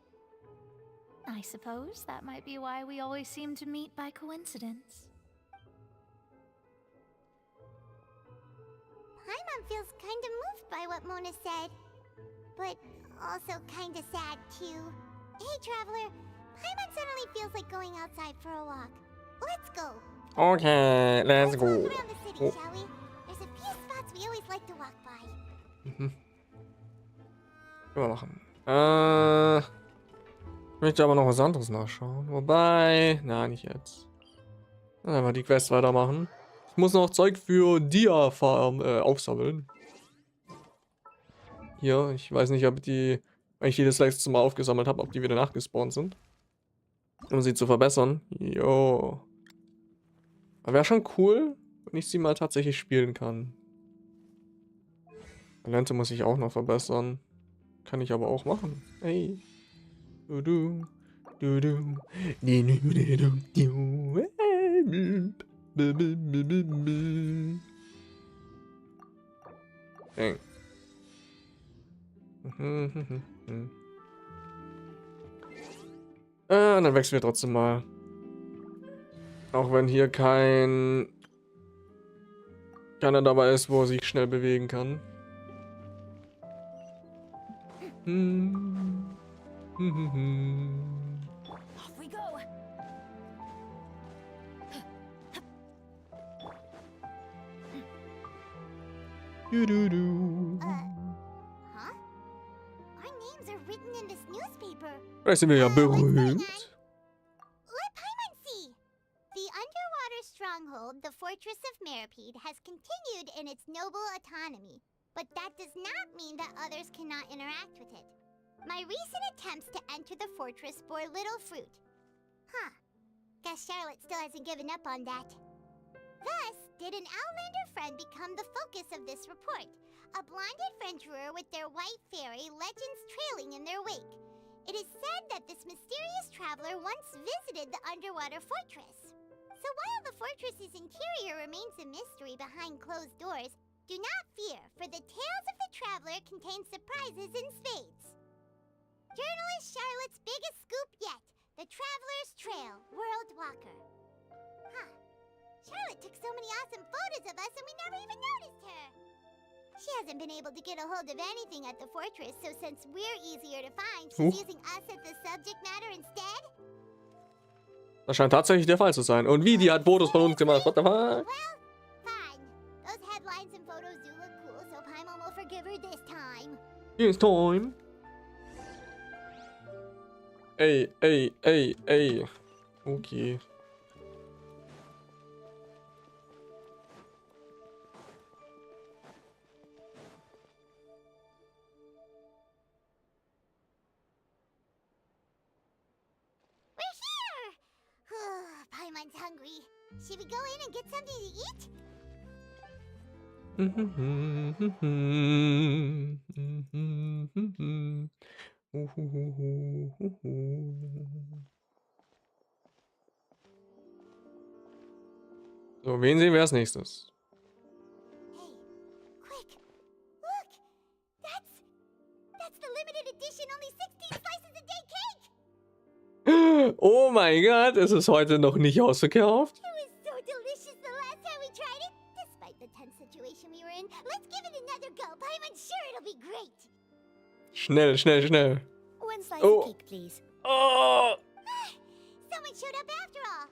I suppose that might be why we always seem to meet by coincidence. Paimon feels kind of moved by what Mona said, but also kind of sad too. Hey, Traveler, Paimon suddenly feels like going outside for a walk. Let's go. Okay, let's Let's go. walk around the city, shall we? There's a few spots we always like to walk by. Können wir machen. Ich möchte aber noch was anderes nachschauen. Wobei, na, nicht jetzt. Dann einfach die Quest weitermachen. Ich muss noch Zeug für Dia-Farm aufsammeln. Hier, ich weiß nicht, ob die, wenn ich die das letzte Mal aufgesammelt habe, ob die wieder nachgespawnt sind. Um sie zu verbessern. Jo. Aber wäre schon cool, wenn ich sie mal tatsächlich spielen kann. Talente muss ich auch noch verbessern. Kann ich aber auch machen. Hey. Du, du, du, du. Dang. Dann wechseln wir trotzdem mal. Auch wenn hier keiner dabei ist, wo er sich schnell bewegen kann. Off we go! Huh? Our names are written in this newspaper. Vielleicht sind wir ja What's going berühmt. on? Let Paimon see. The underwater stronghold, the Fortress of Meripede, has continued in its noble autonomy. But that does not mean that others cannot interact with it. My recent attempts to enter the fortress bore little fruit. Huh. Guess Charlotte still hasn't given up on that. Thus, did an Outlander friend become the focus of this report? A blonde adventurer with their white fairy legends trailing in their wake. It is said that this mysterious traveler once visited the underwater fortress. So while the fortress's interior remains a mystery behind closed doors, do not fear, for the tales of the traveler contain surprises in spades. Journalist Charlotte's biggest scoop yet, the Traveler's Trail, World Walker. Huh. Charlotte took so many awesome photos of us and we never even noticed her. She hasn't been able to get a hold of anything at the fortress, so since we're easier to find, she's using us as the subject matter instead? Das scheint tatsächlich der Fall zu sein. Und wie, die hat Fotos von uns gemacht. What the fuck? Well, fine. Those headlines and photos do look cool, so Paimon will forgive her this time. It's time. Ey, ey, ey, ey. Okay. We're here! Paimon's hungry. Should we go in and get something to eat? So, wen sehen wir als nächstes? Hey, Oh mein Gott, es ist heute noch nicht ausverkauft. It was so delicious the last time we tried it. Despite the tense situation we were in, let's give it another go. I'm sure it'll be great. Schnell, schnell, schnell. One slice Oh. of cake, please. Oh! Someone showed up after all.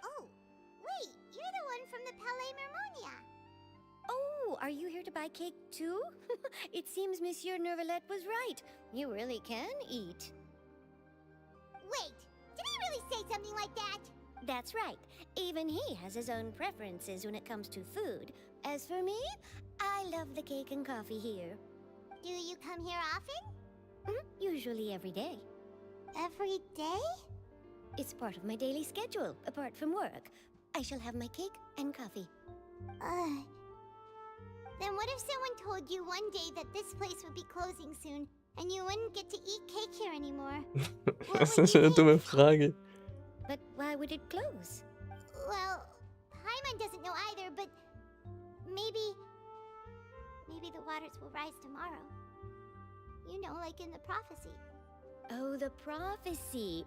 Oh, wait, you're the one from the Palais Mermonia. Oh, are you here to buy cake too? It seems Monsieur Nervalette was right. You really can eat. Wait, did he really say something like that? That's right. Even he has his own preferences when it comes to food. As for me, I love the cake and coffee here. Do you come here often? Usually every day. Every day? It's part of my daily schedule, apart from work. I shall have my cake and coffee. Then what if someone told you one day that this place would be closing soon and you wouldn't get to eat cake here anymore? Das ist eine dumme Frage. But why would it close? Well, Paimon doesn't know either, but maybe the waters will rise tomorrow. You know, like in the prophecy. Oh, the prophecy.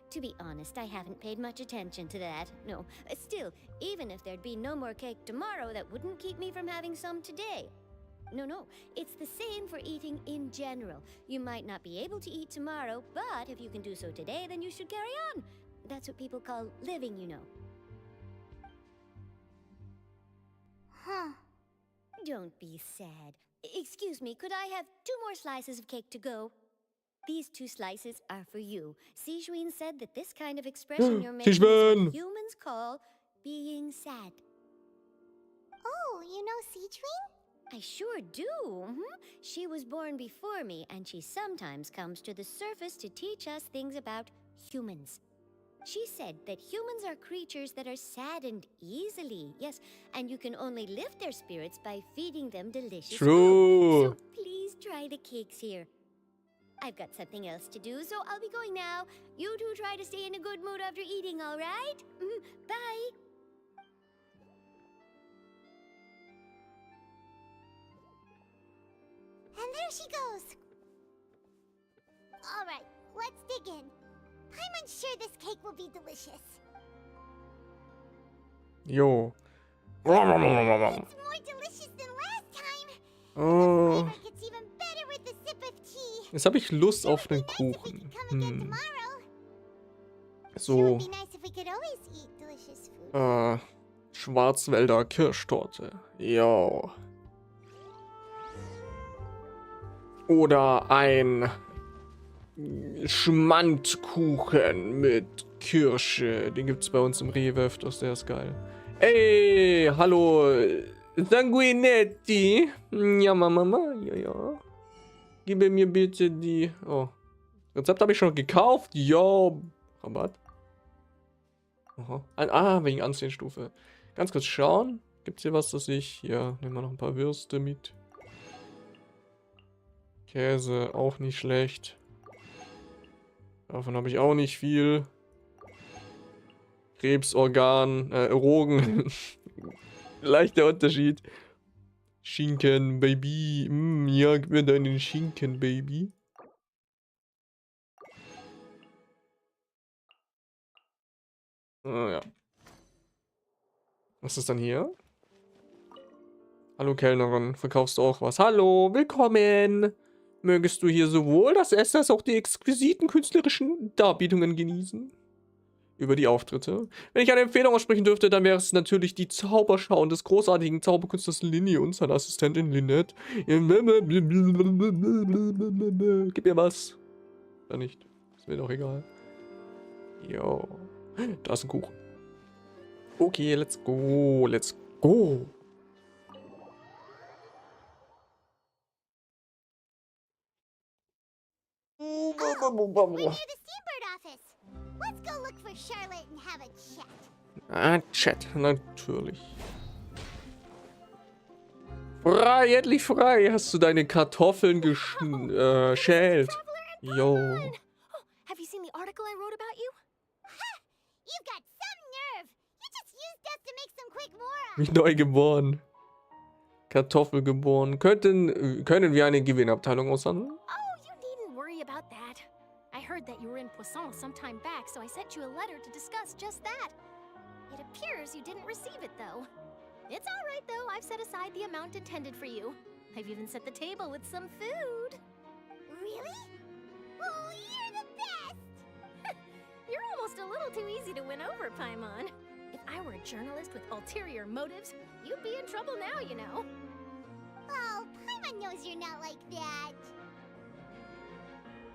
To be honest, I haven't paid much attention to that. No, still, even if there'd be no more cake tomorrow, that wouldn't keep me from having some today. No, it's the same for eating in general. You might not be able to eat tomorrow, but if you can do so today, then you should carry on. That's what people call living, you know. Huh. Don't be sad. Excuse me, could I have 2 more slices of cake to go? These 2 slices are for you. Sijuin said that this kind of expression you're making is what humans call being sad. Oh, you know Sijuin? I sure do. She was born before me, and she sometimes comes to the surface to teach us things about humans. She said that humans are creatures that are saddened easily. Yes, and you can only lift their spirits by feeding them delicious food. So please try the cakes here. I've got something else to do, so I'll be going now. You two try to stay in a good mood after eating, all right? Bye. And there she goes. All right, let's dig in. I'm sure this cake will be delicious. Jo. It's more delicious than last time. Oh. The flavor gets even better with a sip of tea. Jetzt habe ich Lust auf einen It would be nice if we Kuchen. could come again tomorrow. Sure So, would be nice if we could always eat delicious food. Schwarzwälder Kirschtorte. Jo. Oder ein Schmandkuchen mit Kirsche. Den gibt's bei uns im Rewe öfters, der ist geil. Ey, hallo, Sanguinetti. Ja, Mama, ja. Gib mir bitte die... Oh, Rezept habe ich schon gekauft. Ja, Rabatt. Aha. Wegen Anziehstufe. Ganz kurz schauen. Gibt's hier was, dass ich... Ja, nehmen wir noch ein paar Würste mit. Käse, auch nicht schlecht. Davon habe ich auch nicht viel. Krebsorgan, Rogen. Leichter Unterschied. Schinken, Baby. Ja, gib mir deinen Schinken, Baby. Ja. Was ist dann hier? Hallo Kellnerin, verkaufst du auch was? Hallo, willkommen. Mögest du hier sowohl das Essen als auch die exquisiten künstlerischen Darbietungen genießen? Über die Auftritte. Wenn ich eine Empfehlung aussprechen dürfte, dann wäre es natürlich die Zauberschauen des großartigen Zauberkünstlers Linny und seiner Assistentin Lynette. Gib mir was. Oder nicht. Ist mir doch egal. Jo. Da ist ein Kuchen. Okay, let's go. Let's go. We're near the Steambird office. Let's go look for Charlotte and have a chat. Chat, natürlich. Frei, endlich frei. Hast du deine Kartoffeln geschält? Jo. Have you seen the article I wrote about you? Ha! You've got some nerve. You just used us to make some quick mora. Mich neu geboren. Kartoffel geboren. Können wir eine Gewinnabteilung aushandeln? Oh, you needn't worry about that. I heard that you were in Poisson some time back, so I sent you a letter to discuss just that. It appears you didn't receive it, though. It's all right, though. I've set aside the amount intended for you. I've even set the table with some food. Really? Oh, you're the best! You're almost a little too easy to win over, Paimon. If I were a journalist with ulterior motives, you'd be in trouble now, you know. Oh, Paimon knows you're not like that.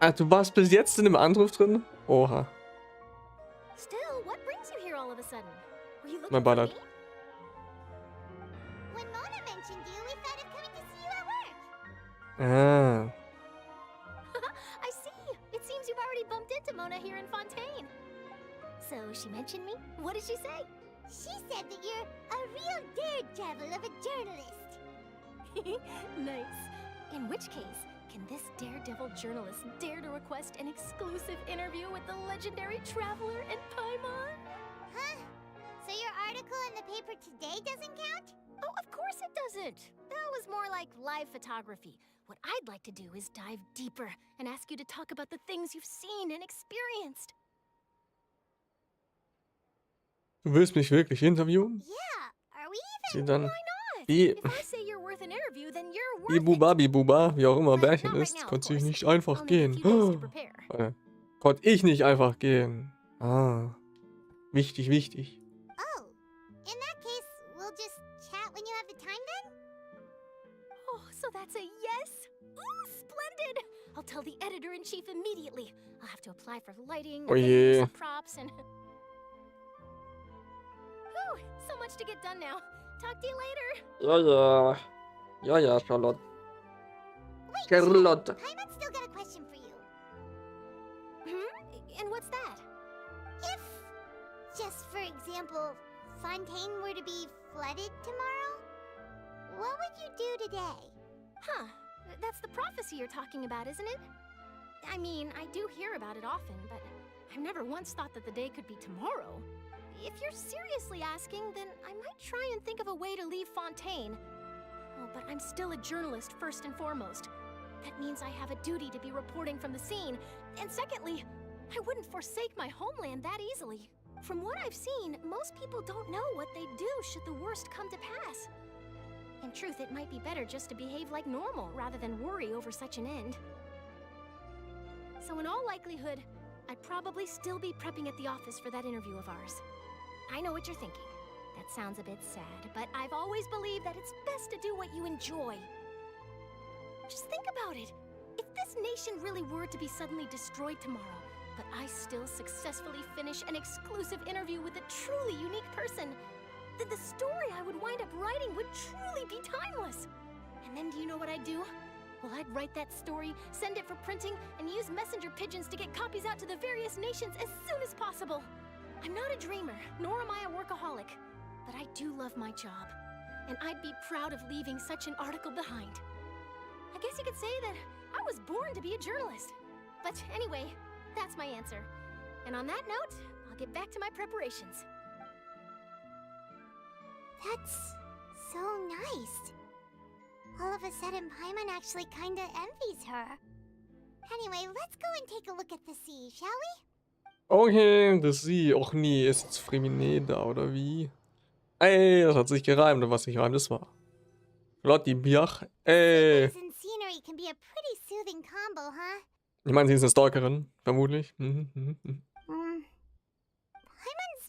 Ah, du warst bis jetzt in dem Anruf drin? Oha. Still, what brings you here all of a sudden? Were you looking Mein for Beileid. me? When Mona mentioned you, we thought of coming to see you at work. Ah. I see. It seems you've already bumped into Mona here in Fontaine. So she mentioned me? What did she say? She said that you're a real daredevil of a journalist. Nice. In which case, can this daredevil journalist dare to request an exclusive interview with the legendary traveler and Paimon? Huh? So your article in the paper today doesn't count? Oh, of course it doesn't. That was more like live photography. What I'd like to do is dive deeper and ask you to talk about the things you've seen and experienced. Du willst mich wirklich interviewen? Yeah. Are we Sie even? dann. Why not? Wie? If I say you're worth an interview, then you're worth it. Bibuba, Bibuba, wie auch immer But Bärchen not right ist, now, of konnte ich course. nicht einfach I'll need a gehen. few days to prepare. Konnte ich nicht einfach gehen. Ah. Wichtig, wichtig. Oh, in that case, we'll just chat when you have the time then? Oh, so that's a yes? Ooh, splendid! I'll tell the editor-in-chief immediately. I'll have to apply for lighting, Oh and je. some props, and... Whew, so much to get done now. Talk to you later. Ja, ja. Ja, ja, Charlotte. Wait, Charlotte. Paimon's still got a question for you. And what's that? If, just for example, Fontaine were to be flooded tomorrow, what would you do today? Huh. That's the prophecy you're talking about, isn't it? I mean, I do hear about it often, but I've never once thought that the day could be tomorrow. If you're seriously asking, then I might try and think of a way to leave Fontaine. Oh, but I'm still a journalist first and foremost. That means I have a duty to be reporting from the scene. And secondly, I wouldn't forsake my homeland that easily. From what I've seen, most people don't know what they'd do should the worst come to pass. In truth, it might be better just to behave like normal rather than worry over such an end. So in all likelihood, I'd probably still be prepping at the office for that interview of ours. I know what you're thinking. That sounds a bit sad, but I've always believed that it's best to do what you enjoy. Just think about it. If this nation really were to be suddenly destroyed tomorrow, but I still successfully finish an exclusive interview with a truly unique person, then the story I would wind up writing would truly be timeless. And then do you know what I'd do? Well, I'd write that story, send it for printing, and use messenger pigeons to get copies out to the various nations as soon as possible. I'm not a dreamer, nor am I a workaholic, but I do love my job, and I'd be proud of leaving such an article behind. I guess you could say that I was born to be a journalist. But anyway, that's my answer. And on that note, I'll get back to my preparations. That's so nice. All of a sudden, Paimon actually kinda envies her. Anyway, let's go and take a look at the sea, shall we? Okay, das sie. Och nee, ist jetzt Freminet da, oder wie? Ey, das hat sich gereimt. Und was sich reimt, das war. Lotti Biach. Ey. Sequence and scenery can be a pretty soothing combo, huh? Ich meine, sie ist eine Stalkerin, vermutlich. Paimon's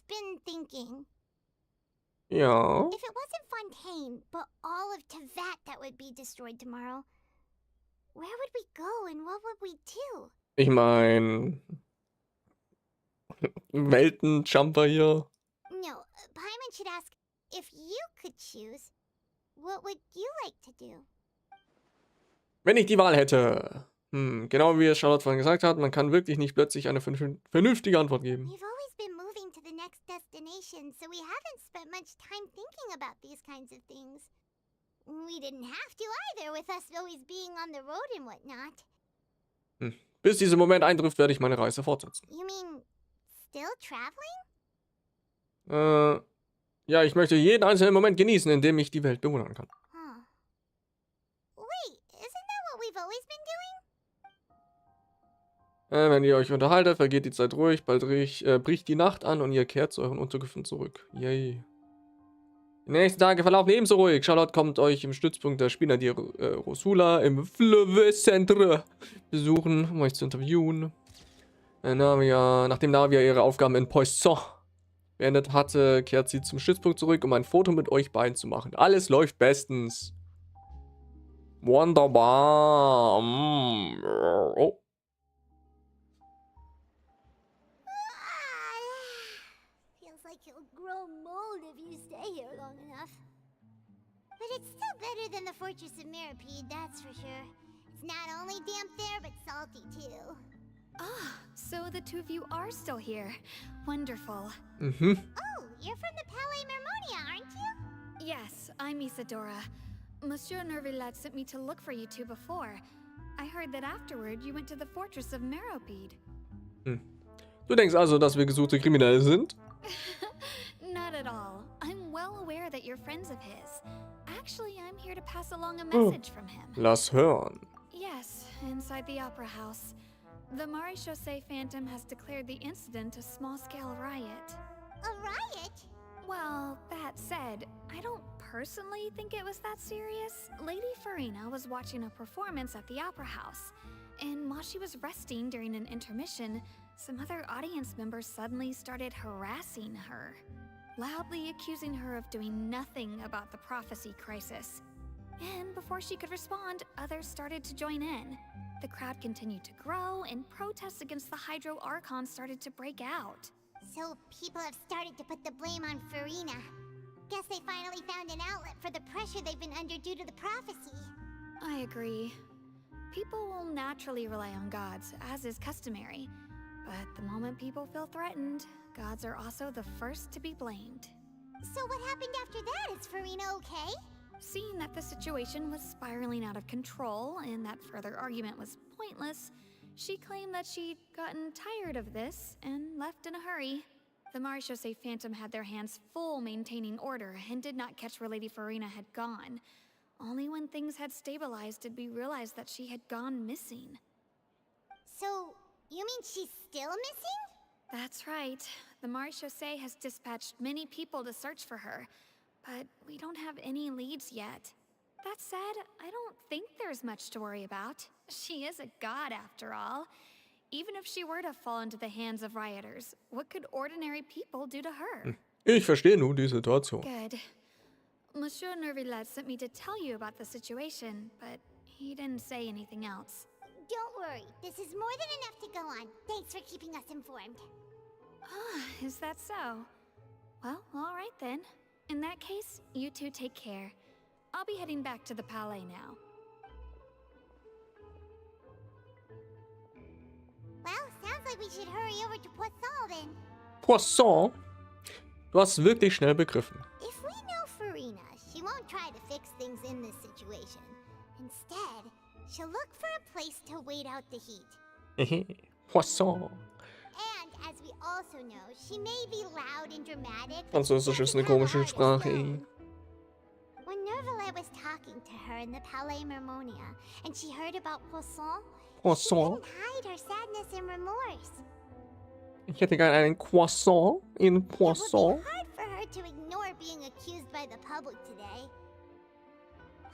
been thinking. Ja. If it wasn't Fontaine, but all of Tevat that would be destroyed tomorrow, where would we go and what would we do? Ich meine. Weltenjumper hier. No, Paimon should ask, if you could choose, what would you like to do? Wenn ich die Wahl hätte. Genau wie es Charlotte vorhin gesagt hat, man kann wirklich nicht plötzlich eine vernünftige Antwort geben. We've always been moving to the next destination, so we haven't spent much time thinking about these kinds of things. We didn't have to either, with us always being on the road and whatnot. Bis dieser Moment eintrifft, werde ich meine Reise fortsetzen. You mean, still traveling? Ja, ich möchte jeden einzelnen Moment genießen, in dem ich die Welt bewundern kann. Huh. Wait, isn't that what we've always been doing? Wenn ihr euch unterhaltet, vergeht die Zeit ruhig, bald bricht die Nacht an und ihr kehrt zu euren Unterkünften zurück. Yay. Die nächsten Tage verlaufen ebenso ruhig. Charlotte kommt euch im Stützpunkt der Spieler, die Rosula im Fleuve-Centre besuchen, um euch zu interviewen. Nachdem Navia ihre Aufgaben in Poisson beendet hatte, kehrt sie zum Stützpunkt zurück, um ein Foto mit euch beiden zu machen. Alles läuft bestens. Wunderbar. Oh. Feels like you'll grow mold if you stay here long enough. But it's still better than the Fortress of Mirapede, that's for sure. It's not only damp there, but salty too. Ah, so the two of you are still here. Wonderful. Mhm. Oh, you're from the Palais Mermonia, aren't you? Yes, I'm Isadora. Monsieur Nervillet sent me to look for you two before. I heard that afterward you went to the Fortress of Meropide. Du denkst also, dass wir gesuchte Kriminelle sind? Not at all. I'm well aware that you're friends of his. Actually, I'm here to pass along a message from him. Lass hören. Yes, inside the Opera House. The Maréchaussée Phantom has declared the incident a small-scale riot. A riot? Well, that said, I don't personally think it was that serious. Lady Farina was watching a performance at the Opera House, and while she was resting during an intermission, some other audience members suddenly started harassing her, loudly accusing her of doing nothing about the prophecy crisis. And before she could respond, others started to join in. The crowd continued to grow, and protests against the Hydro Archon started to break out. So people have started to put the blame on Farina. Guess they finally found an outlet for the pressure they've been under due to the prophecy. I agree. People will naturally rely on gods, as is customary. But the moment people feel threatened, gods are also the first to be blamed. So what happened after that? Is Farina okay? Seeing that the situation was spiraling out of control and that further argument was pointless, she claimed that she'd gotten tired of this and left in a hurry. The Maréchaussée Phantom had their hands full maintaining order and did not catch where Lady Farina had gone. Only when things had stabilized did we realize that she had gone missing. So, you mean she's still missing? That's right. The Maréchaussée has dispatched many people to search for her, but we don't have any leads yet. That said, I don't think there's much to worry about. She is a god after all. Even if she were to fall into the hands of rioters, what could ordinary people do to her? Ich verstehe nun die Situation. Good. Monsieur Nervillet sent me to tell you about the situation, but he didn't say anything else. Don't worry, this is more than enough to go on. Thanks for keeping us informed. Ah, is that so? Well, all right then. In that case, you two take care. I'll be heading back to the Palais now. Well, sounds like we should hurry over to Poisson then. Poisson? Du hast es wirklich schnell begriffen. If we know Farina, she won't try to fix things in this situation. Instead, she'll look for a place to wait out the heat. Poisson. And as we also know, she may be loud and dramatic. Französisch ist eine komische Sprache, ey. When Nervillet was talking to her in the Palais Mermonia, and she heard about Poisson, she couldn't hide her sadness and remorse. Ich hätte gerne einen Croissant in Poisson. It would be hard for her to ignore being accused by the public today.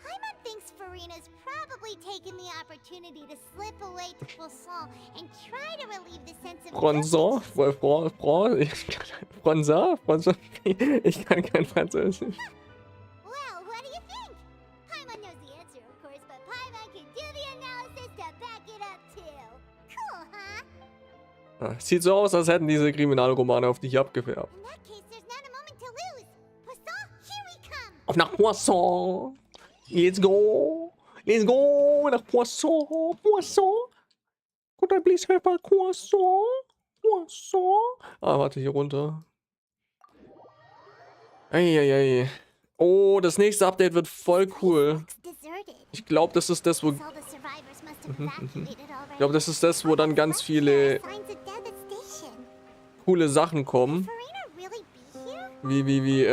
Paimon thinks Farina's probably taken the opportunity to slip away to Poisson and try to relieve the sense of Bronzon? Bronzon? Ich kann kein Französisch. Well, what do you think? Paimon knows the answer, of course, but Paimon can do the analysis to back it up too. Cool, huh? Sieht so aus, als hätten diese Kriminalromane auf dich abgefärbt. In that case, there's not a moment to lose. Poisson, here we come. Auf nach Poisson! Let's go! Let's go! Nach Poisson! Poisson! Could I please have a croissant? Poisson! Ah, warte, hier runter. Eieiei. Oh, das nächste Update wird voll cool. Ich glaube, das ist das, wo... Ich glaube, das ist das, wo dann ganz viele coole Sachen kommen. Wie,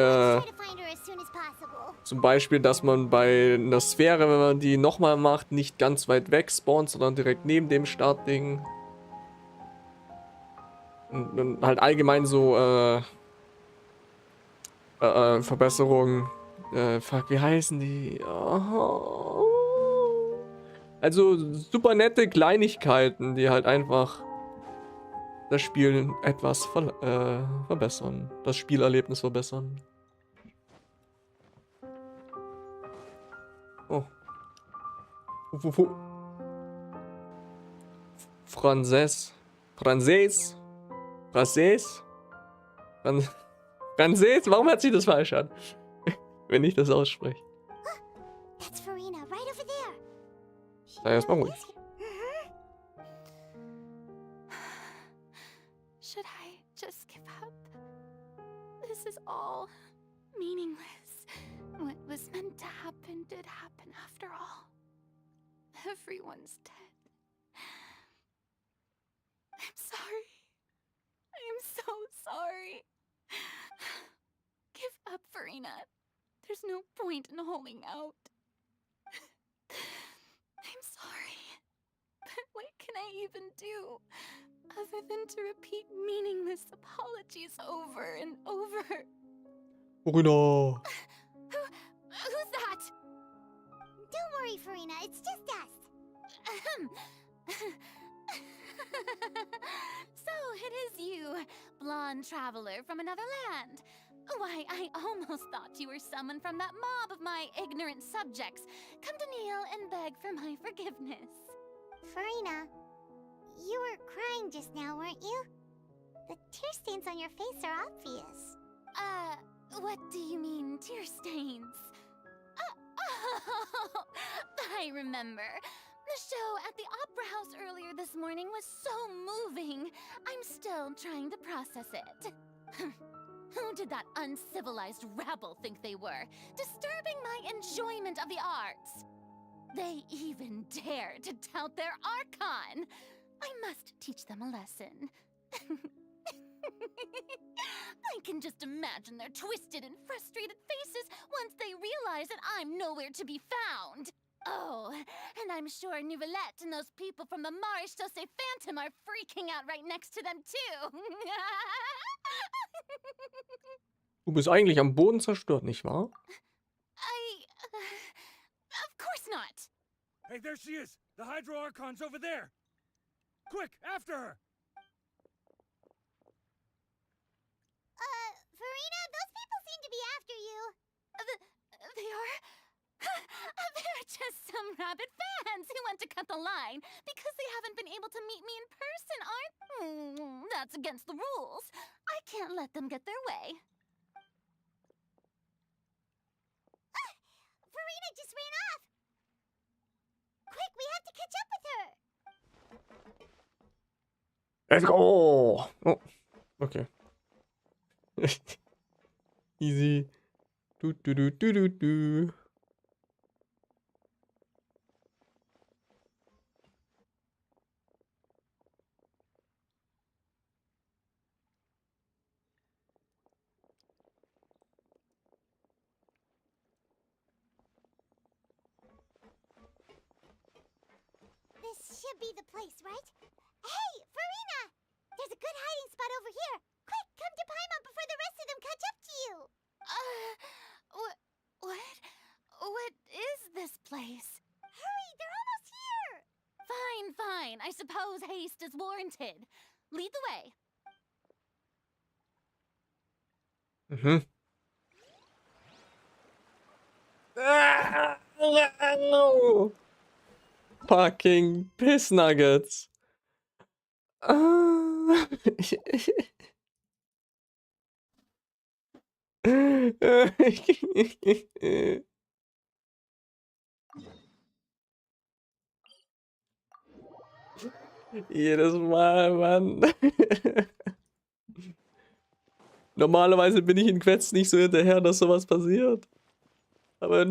zum Beispiel, dass man bei einer Sphäre, wenn man die nochmal macht, nicht ganz weit weg spawnt, sondern direkt neben dem Startding. Und halt allgemein so, Verbesserungen. Fuck, wie heißen die? Oh. Also super nette Kleinigkeiten, die halt einfach das Spiel etwas verbessern. Das Spielerlebnis verbessern. Oh. Französ. Französ. Französ. Französ? Warum hört sich das falsch an? Wenn ich das ausspreche. That's Farina, right over there. Sei erstmal ruhig. Should I just give up? This is all meaningless. What was meant to happen did happen after all. Everyone's dead. I'm sorry. I am so sorry. Give up, Farina. There's no point in holding out. I'm sorry. But what can I even do other than to repeat meaningless apologies over and over? Bruno. Who's that? Don't worry, Farina, it's just us. So it is you, blonde traveler from another land. Why, I almost thought you were someone from that mob of my ignorant subjects, come to kneel and beg for my forgiveness. Farina, you were crying just now, weren't you? The tear stains on your face are obvious. What do you mean, tear stains? Oh, I remember. The show at the Opera House earlier this morning was so moving. I'm still trying to process it. Who did that uncivilized rabble think they were, disturbing my enjoyment of the arts? They even dared to tout their Archon. I must teach them a lesson. I can just imagine their twisted and frustrated faces once they realize that I'm nowhere to be found. Oh, and I'm sure Nouvellette and those people from the Marche Chaussee Phantom are freaking out right next to them too. Du bist eigentlich am Boden zerstört, nicht wahr? Of course not. Hey, there she is! The Hydro Archon's over there! Quick, after her! Farina, those people seem to be after you. They are? They're just some rabid fans who want to cut the line because they haven't been able to meet me in person, aren't? That's against the rules. I can't let them get their way. Farina just ran off. Quick, we have to catch up with her. Let's go! Oh, okay. Easy. Du. This should be the place, right? Hey, Farina! There's a good hiding spot over here. Quick, come to Paimon before the rest of them catch up to you. What is this place? Hurry, they're almost here. Fine. I suppose haste is warranted. Lead the way. No. Fucking piss nuggets. Jedes Mal, Mann. Normalerweise bin ich in Quests nicht so hinterher, dass sowas passiert. Aber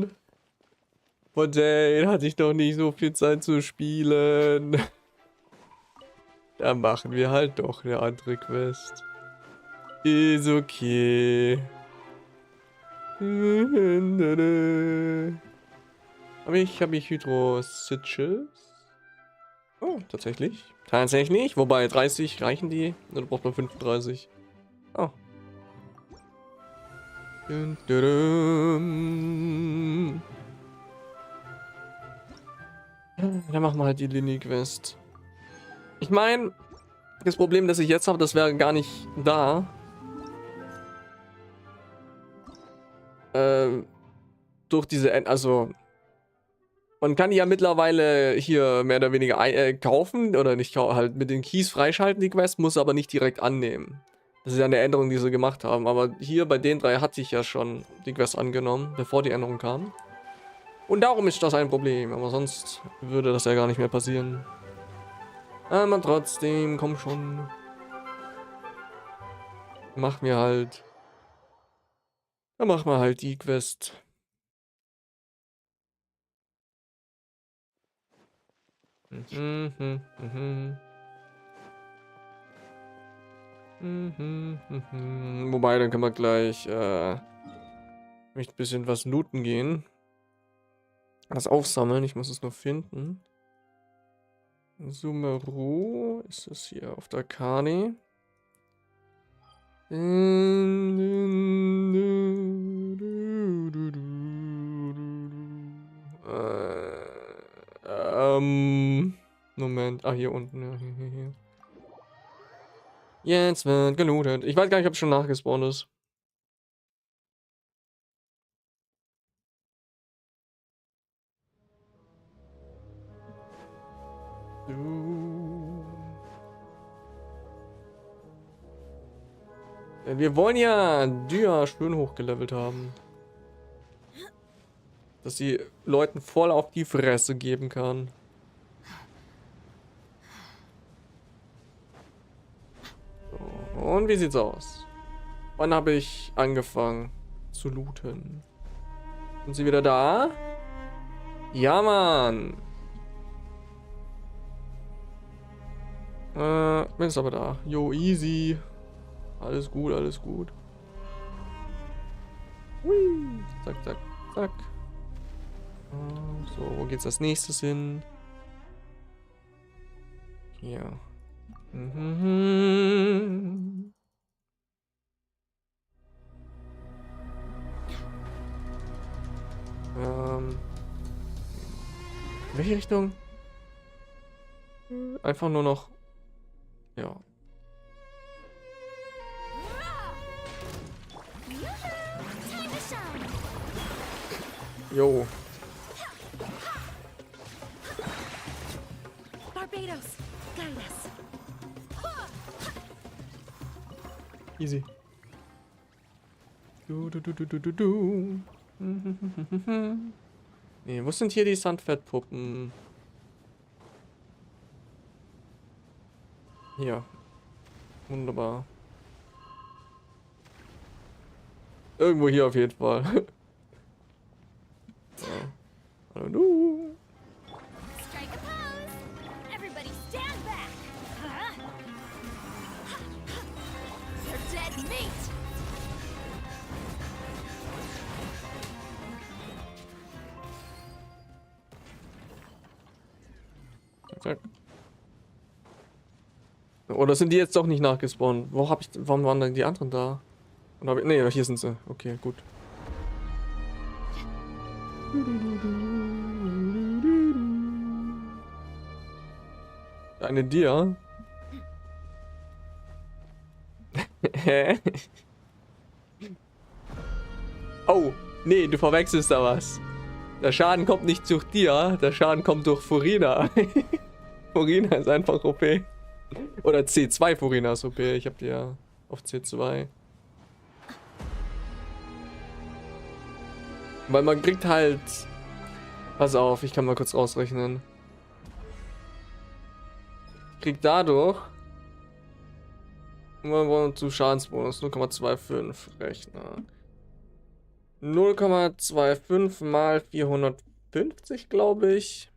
von Jane hatte ich noch nicht so viel Zeit zu spielen. Da machen wir halt doch eine andere Quest. Ist okay. Aber ich habe Hydro-Sitches. Oh, tatsächlich. Tatsächlich, wobei 30 reichen die. Oder braucht man 35? Oh. Dun, dun, dun. Dann machen wir halt die Linie-Quest. Ich meine, das Problem, das ich jetzt habe, das wäre gar nicht da. Durch diese, also man kann die ja mittlerweile hier mehr oder weniger kaufen oder nicht halt mit den Keys freischalten, die Quest, muss aber nicht direkt annehmen. Das ist ja eine Änderung, die sie gemacht haben. Aber hier bei den drei hatte ich ja schon die Quest angenommen, bevor die Änderung kam. Und darum ist das ein Problem. Aber sonst würde das ja gar nicht mehr passieren. Aber trotzdem, komm schon. Mach mir halt. Dann machen wir halt die Quest. Wobei, dann können wir gleich möchte ein bisschen was looten gehen. Was aufsammeln, ich muss es nur finden. Sumeru, ist das hier auf der Karte? Moment, hier unten. Ja, hier. Jetzt wird gelootet. Ich weiß gar nicht, ob es schon nachgespawnt ist. Wir wollen ja Dia schön hochgelevelt haben. Dass sie Leuten voll auf die Fresse geben kann. So, und wie sieht's aus? Wann habe ich angefangen zu looten? Sind sie wieder da? Ja, Mann. Bin ist aber da. Jo, easy. Alles gut, alles gut. Hui. Zack, zack, zack. So, wo geht's als nächstes hin? Hier. Welche Richtung? Einfach nur noch. Ja. Jo. Easy. Du. Nee, wo sind hier die Sandfettpuppen? Hier. Wunderbar. Irgendwo hier auf jeden Fall. So. Hallo du. Zack. Oder sind die jetzt doch nicht nachgespawnt? Warum waren denn die anderen da? Nee, hier sind sie. Okay, gut. Eine Dia? Hä? Oh, nee, du verwechselst da was. Der Schaden kommt nicht durch dir, der Schaden kommt durch Furina. Furina ist einfach OP. Oder C2 Furina ist OP. Ich hab die ja auf C2. Weil man kriegt halt... Pass auf, ich kann mal kurz ausrechnen. Kriegt dadurch... zu Schadensbonus 0,25 rechnen. 0,25 mal 450, glaube ich.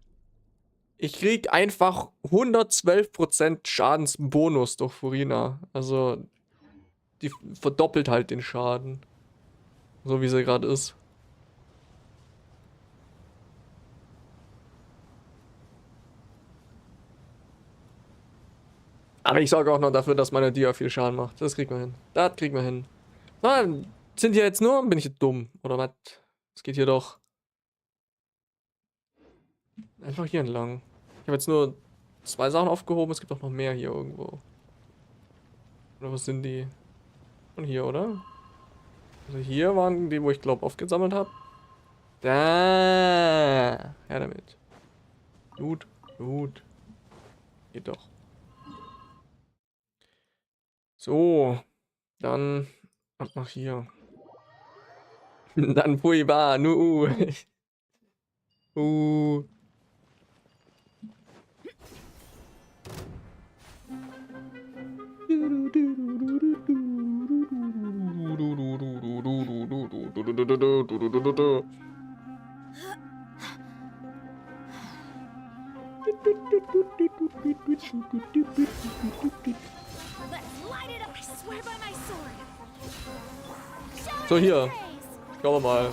Ich krieg einfach 112% Schadensbonus durch Furina. Also, die verdoppelt halt den Schaden. So wie sie gerade ist. Aber ich sorge auch noch dafür, dass meine Dia viel Schaden macht. Das kriegen wir hin. Das kriegen wir hin. Nein, sind hier jetzt nur? Bin ich jetzt dumm? Oder was? Es geht hier doch. Einfach hier entlang. Ich habe jetzt nur 2 Sachen aufgehoben. Es gibt auch noch mehr hier irgendwo. Oder was sind die? Und hier, oder? Also hier waren die, wo ich glaube aufgesammelt habe. Da. Her damit. Gut, gut. Geht doch. So. Dann ab nach hier. Dann Pui Ba, nu. So, hier. Schauen wir mal.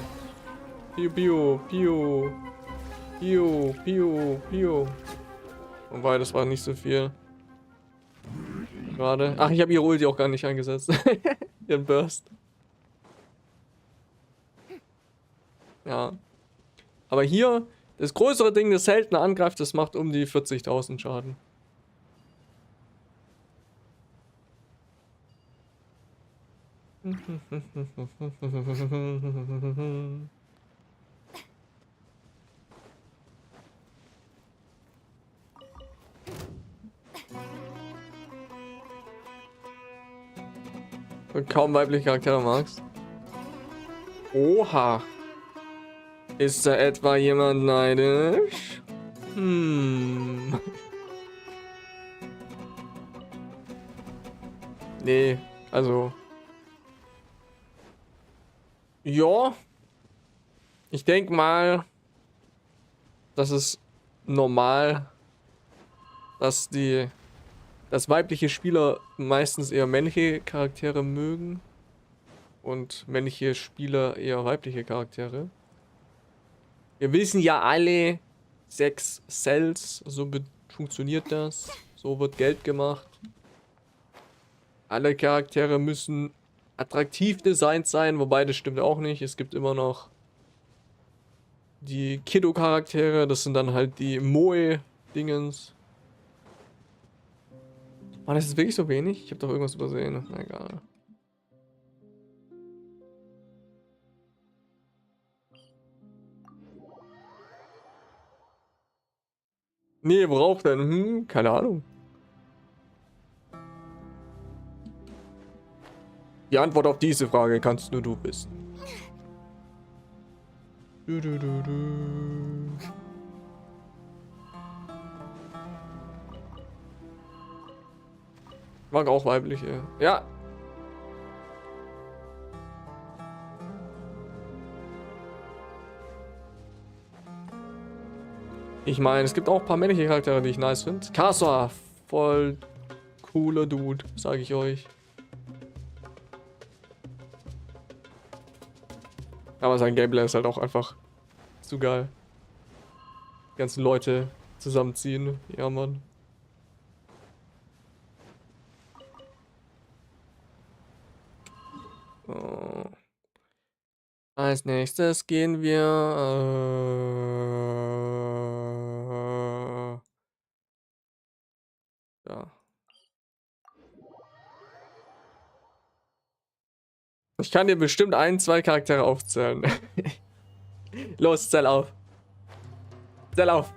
Piu, piu, piu. Piu, piu, piu. Wobei, das war nicht so viel. Gerade. Ach, ich habe ihre Ulti auch gar nicht eingesetzt. Ihren Burst. Ja. Aber hier, das größere Ding, das seltene angreift, das macht um die 40.000 Schaden. Und kaum weibliche Charaktere magst. Oha. Ist da etwa jemand neidisch? Nee, also. Ja. Ich denke mal, das ist normal, dass weibliche Spieler meistens eher männliche Charaktere mögen und männliche Spieler eher weibliche Charaktere. Wir wissen ja alle, Sex sells, so funktioniert das, so wird Geld gemacht. Alle Charaktere müssen attraktiv designt sein, wobei das stimmt auch nicht. Es gibt immer noch die Kiddo-Charaktere, das sind dann halt die Moe-Dingens. War das jetzt wirklich so wenig? Ich habe doch irgendwas übersehen. Na egal. Nee, worauf denn? Keine Ahnung. Die Antwort auf diese Frage kannst nur du wissen. Mag auch weibliche. Ja. Ich meine, es gibt auch ein paar männliche Charaktere, die ich nice finde. Kasua, voll cooler Dude, sage ich euch. Aber sein Gameplay ist halt auch einfach zu geil. Die ganzen Leute zusammenziehen. Ja, Mann. So. Als nächstes gehen wir... ja. Ich kann dir bestimmt 1, 2 Charaktere aufzählen. Los, zähl auf. Zähl auf.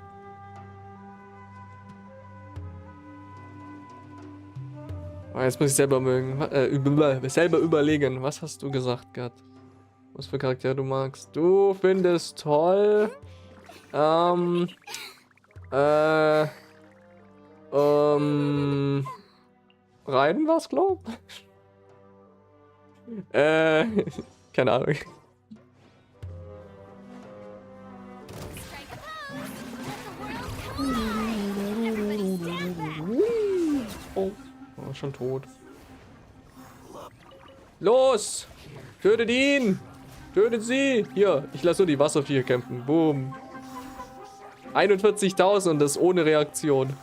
Oh, jetzt muss ich selber überlegen. Was hast du gesagt, Gat? Was für Charaktere du magst? Du findest toll. Reiden war's, glaub? Keine Ahnung. Oh, schon tot. Los! Tötet ihn! Tötet sie! Hier, ich lasse nur die Wasserviecher kämpfen. Boom. 41.000 und das ohne Reaktion.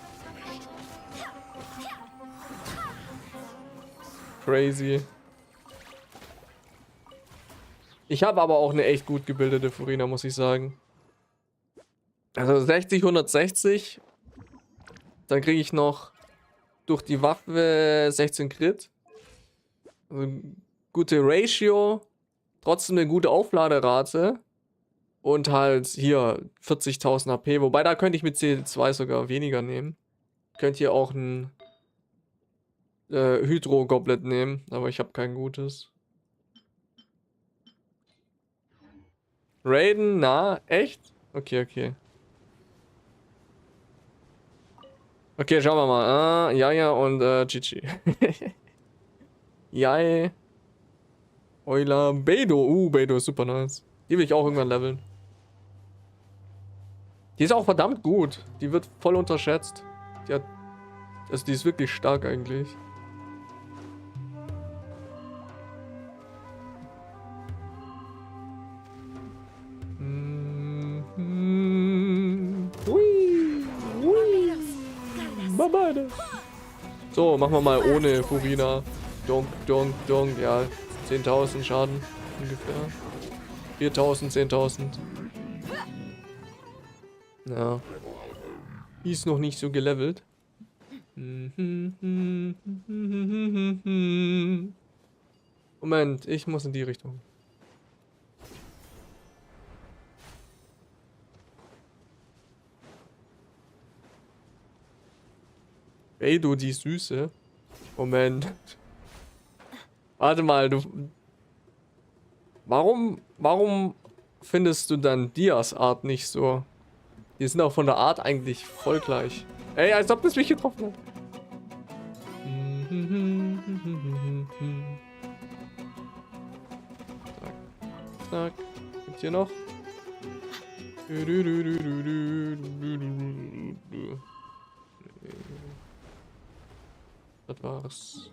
Crazy. Ich habe aber auch eine echt gut gebildete Furina, muss ich sagen. Also 60, 160. Dann kriege ich noch durch die Waffe 16 Crit. Also gute Ratio. Trotzdem eine gute Aufladerate. Und halt hier 40.000 HP. Wobei da könnte ich mit C2 sogar weniger nehmen. Könnt ihr auch ein Hydro-Goblet nehmen. Aber ich habe kein gutes. Raiden, na, echt? Okay, okay. Okay, schauen wir mal. Jaja und Chichi. Jai. Euler. Beidou. Beidou ist super nice. Die will ich auch irgendwann leveln. Die ist auch verdammt gut. Die wird voll unterschätzt. Die hat. Also die ist wirklich stark eigentlich. So, machen wir mal ohne Furina. Donk, donk, donk. Ja, 10.000 Schaden ungefähr. 4.000, 10.000. Ja. Die ist noch nicht so gelevelt. Moment, ich muss in die Richtung. Ey, du, die Süße. Moment. Warte mal, du. Warum findest du dann Dias Art nicht so? Die sind auch von der Art eigentlich voll gleich. Ey, als ob das mich getroffen hat. Zack. Zack. Gibt's hier noch? Das war's.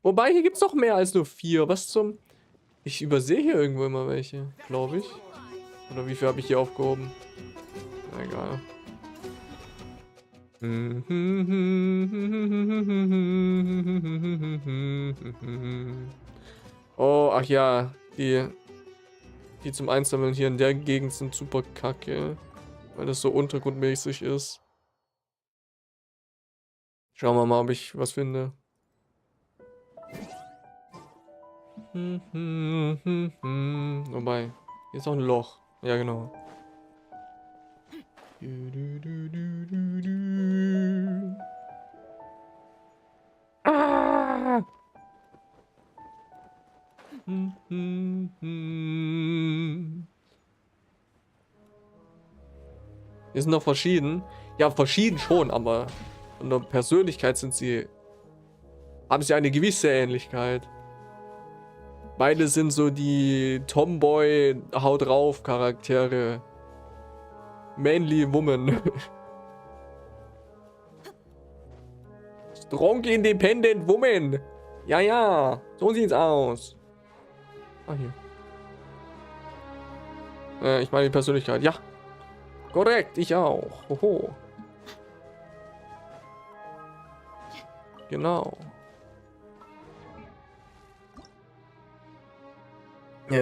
Wobei, hier gibt's doch mehr als nur 4. Was zum... Ich übersehe hier irgendwo immer welche, glaube ich. Oder wie viel habe ich hier aufgehoben? Na egal. Oh, ach ja. Die zum Einsammeln hier in der Gegend sind super kacke. Weil das so untergrundmäßig ist. Schauen wir mal, ob ich was finde. Wobei, hier ist auch ein Loch. Ja, genau. Ah! Wir sind noch verschieden. Ja, verschieden schon, aber von der Persönlichkeit haben sie eine gewisse Ähnlichkeit. Beide sind so die Tomboy, haut drauf Charaktere. Mainly Woman. Strong Independent Woman. Ja, ja. So sieht's aus. Ah, hier. Ich meine die Persönlichkeit. Ja. Korrekt, ich auch. Hoho. Genau. Ich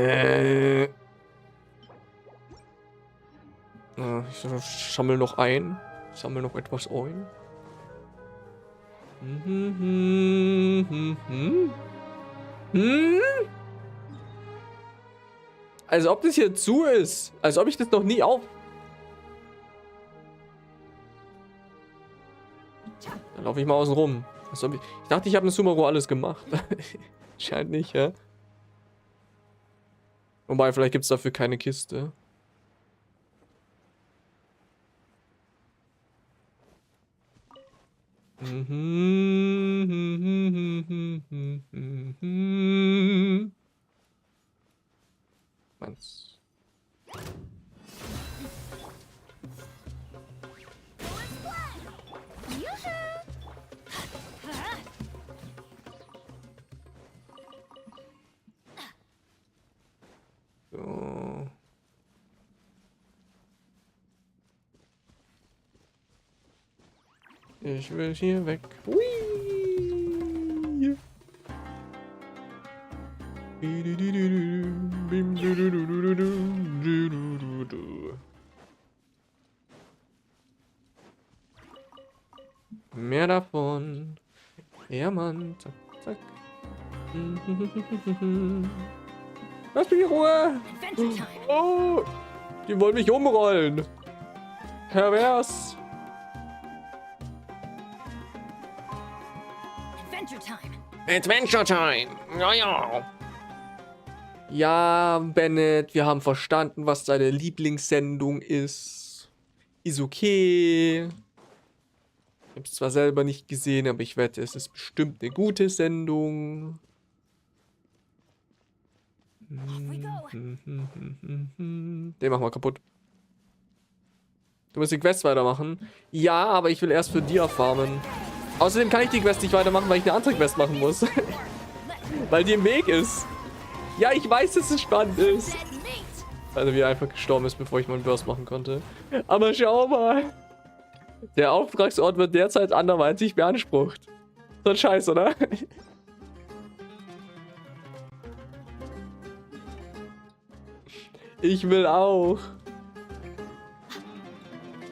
sammle noch ein. Ich sammle noch etwas ein. Als ob das hier zu ist. Als ob ich das noch nie auf... Dann laufe ich mal außen rum. Ich dachte, ich habe in Sumeru alles gemacht. Scheint nicht, ja? Wobei, vielleicht gibt es dafür keine Kiste. Meins. So. Ich will hier weg. Hui. Mehr davon. Ja, Mann. Zack, zack. Lass mich in Ruhe. Oh, die wollen mich umrollen. Pervers. Adventure Time. Ja, ja. Ja, Bennett, wir haben verstanden, was deine Lieblingssendung ist. Ist okay. Ich habe es zwar selber nicht gesehen, aber ich wette, es ist bestimmt eine gute Sendung. Den machen wir kaputt. Du musst die Quest weitermachen. Ja, aber ich will erst für Dia farmen. Außerdem kann ich die Quest nicht weitermachen, weil ich eine andere Quest machen muss. Weil die im Weg ist. Ja, ich weiß, dass es spannend ist. Also wie er einfach gestorben ist, bevor ich meinen Burst machen konnte. Aber schau mal. Der Auftragsort wird derzeit anderweitig beansprucht. So ein Scheiß, oder? Ich will auch.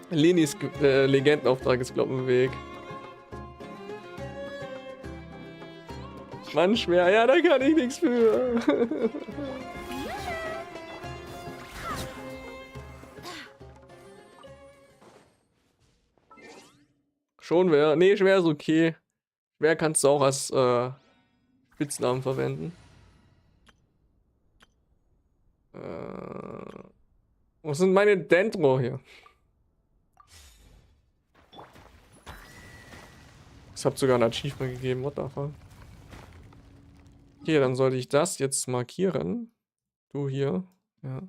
Lenis Legendenauftrag ist, glaube ich, im Weg. Mann, schwer. Ja, da kann ich nichts für. Schon schwer. Nee, schwer ist okay. Schwer kannst du auch als Spitznamen verwenden. Wo sind meine Dendro hier? Es hat sogar ein Achievement gegeben. What the fuck? Okay, dann sollte ich das jetzt markieren. Du hier. Ja.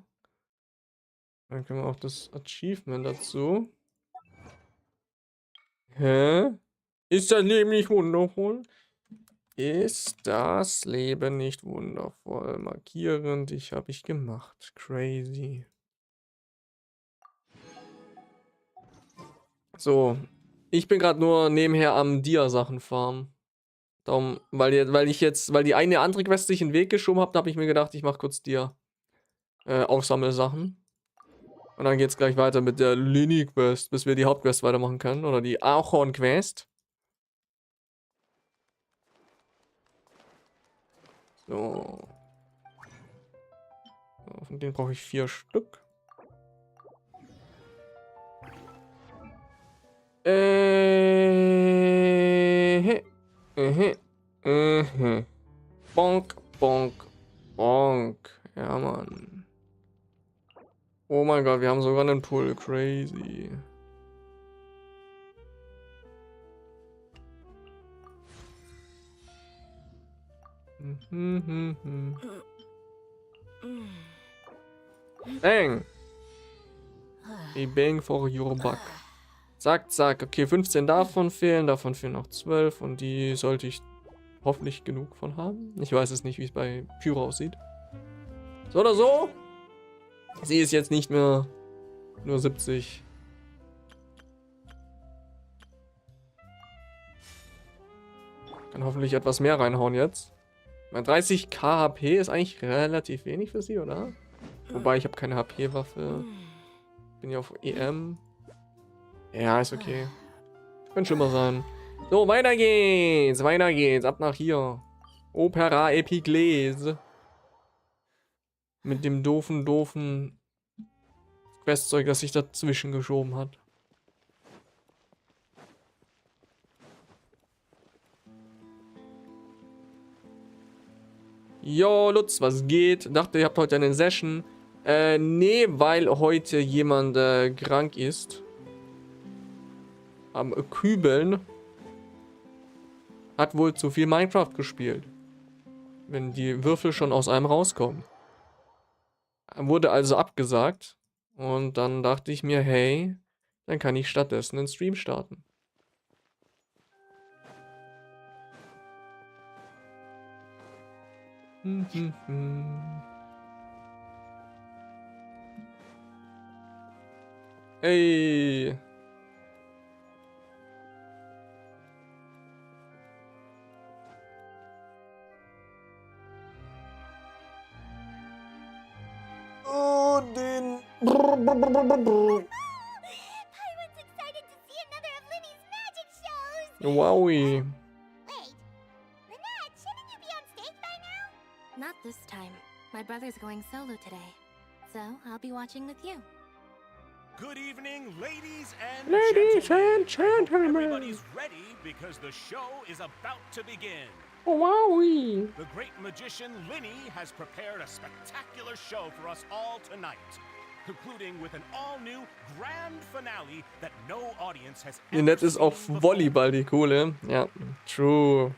Dann können wir auch das Achievement dazu. Hä? Ist das Leben nicht wundervoll? Ist das Leben nicht wundervoll? Markieren, dich habe ich gemacht. Crazy. So. Ich bin gerade nur nebenher am Dia-Sachen farmen. Darum, weil die eine andere Quest sich in den Weg geschoben hat, habe ich mir gedacht, ich mache kurz Dia. Aufsammelsachen. Und dann geht's gleich weiter mit der Lini-Quest, bis wir die Hauptquest weitermachen können. Oder die Ahorn-Quest. So. Von denen brauche ich 4 Stück. Bonk, bonk, bonk. Ja, Mann. Oh mein Gott, wir haben sogar einen Pull. Crazy. Bang. A bang for your buck. Zack, zack. Okay, 15 davon fehlen noch 12 und die sollte ich hoffentlich genug von haben. Ich weiß es nicht, wie es bei Pyro aussieht. So oder so. Sie ist jetzt nicht mehr nur 70. Kann hoffentlich etwas mehr reinhauen jetzt. Mein 30k HP ist eigentlich relativ wenig für sie, oder? Wobei, ich habe keine HP-Waffe. Bin ja auf EM. Ja, ist okay. Könnte schlimmer sein. So, weiter geht's. Weiter geht's. Ab nach hier. Opera Epigles. Mit dem doofen Questzeug, das sich dazwischen geschoben hat. Jo, Lutz, was geht? Dachte, ihr habt heute eine Session. Nee, weil heute jemand krank ist. Am Kübeln. Hat wohl zu viel Minecraft gespielt. Wenn die Würfel schon aus einem rauskommen. Wurde also abgesagt. Und dann dachte ich mir, hey, dann kann ich stattdessen einen Stream starten. Hey. Paimon's excited to see another of Linny's magic shows! Wowie. Wait, Lynette, shouldn't you be on stage by now? Not this time. My brother's going solo today. So I'll be watching with you. Good evening, ladies and Ladies gentlemen. and gentlemen. Everybody's ready because the show is about to begin. Wowie. The great magician Linny has prepared a spectacular show for us all tonight, concluding with an all-new grand finale that no audience has ever Lynette ist seen auf before. Volleyball die Kohle. Ja, true.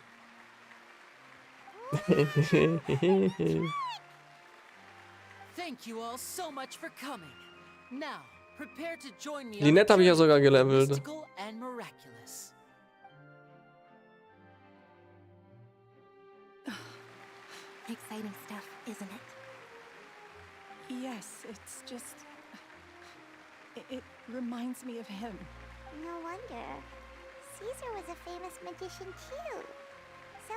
Thank you all so much for coming. Now, prepare to join me. Lynette habe ich ja sogar gelevelt. Mystical and miraculous. Exciting stuff, isn't it? Yes, it's just... It reminds me of him. No wonder. Caesar was a famous magician too. So,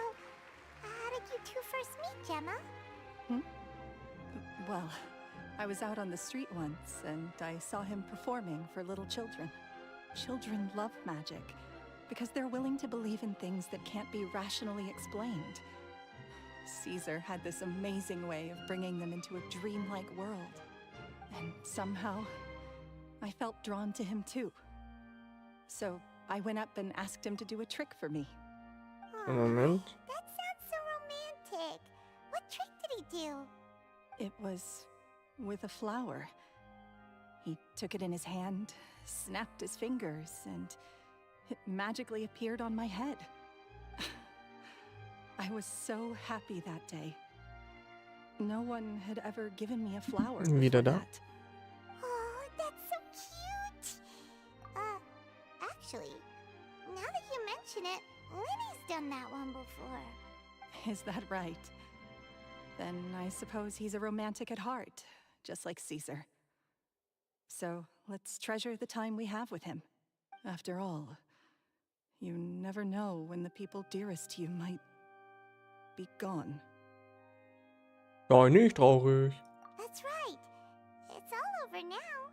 how did you two first meet, Gemma? Well, I was out on the street once, and I saw him performing for little children. Children love magic, because they're willing to believe in things that can't be rationally explained. Caesar had this amazing way of bringing them into a dreamlike world. And somehow, I felt drawn to him too. So, I went up and asked him to do a trick for me. Moment. That sounds so romantic. What trick did he do? It was with a flower. He took it in his hand, snapped his fingers, and it magically appeared on my head. I was so happy that day. No one had ever given me a flower Wieder before da. that. Oh, that's so cute! Actually, now that you mention it, Linny's done that one before. Is that right? Then I suppose he's a romantic at heart, just like Caesar. So let's treasure the time we have with him. After all, you never know when the people dearest to you might be gone. Sei nicht traurig. That's right. It's all over now.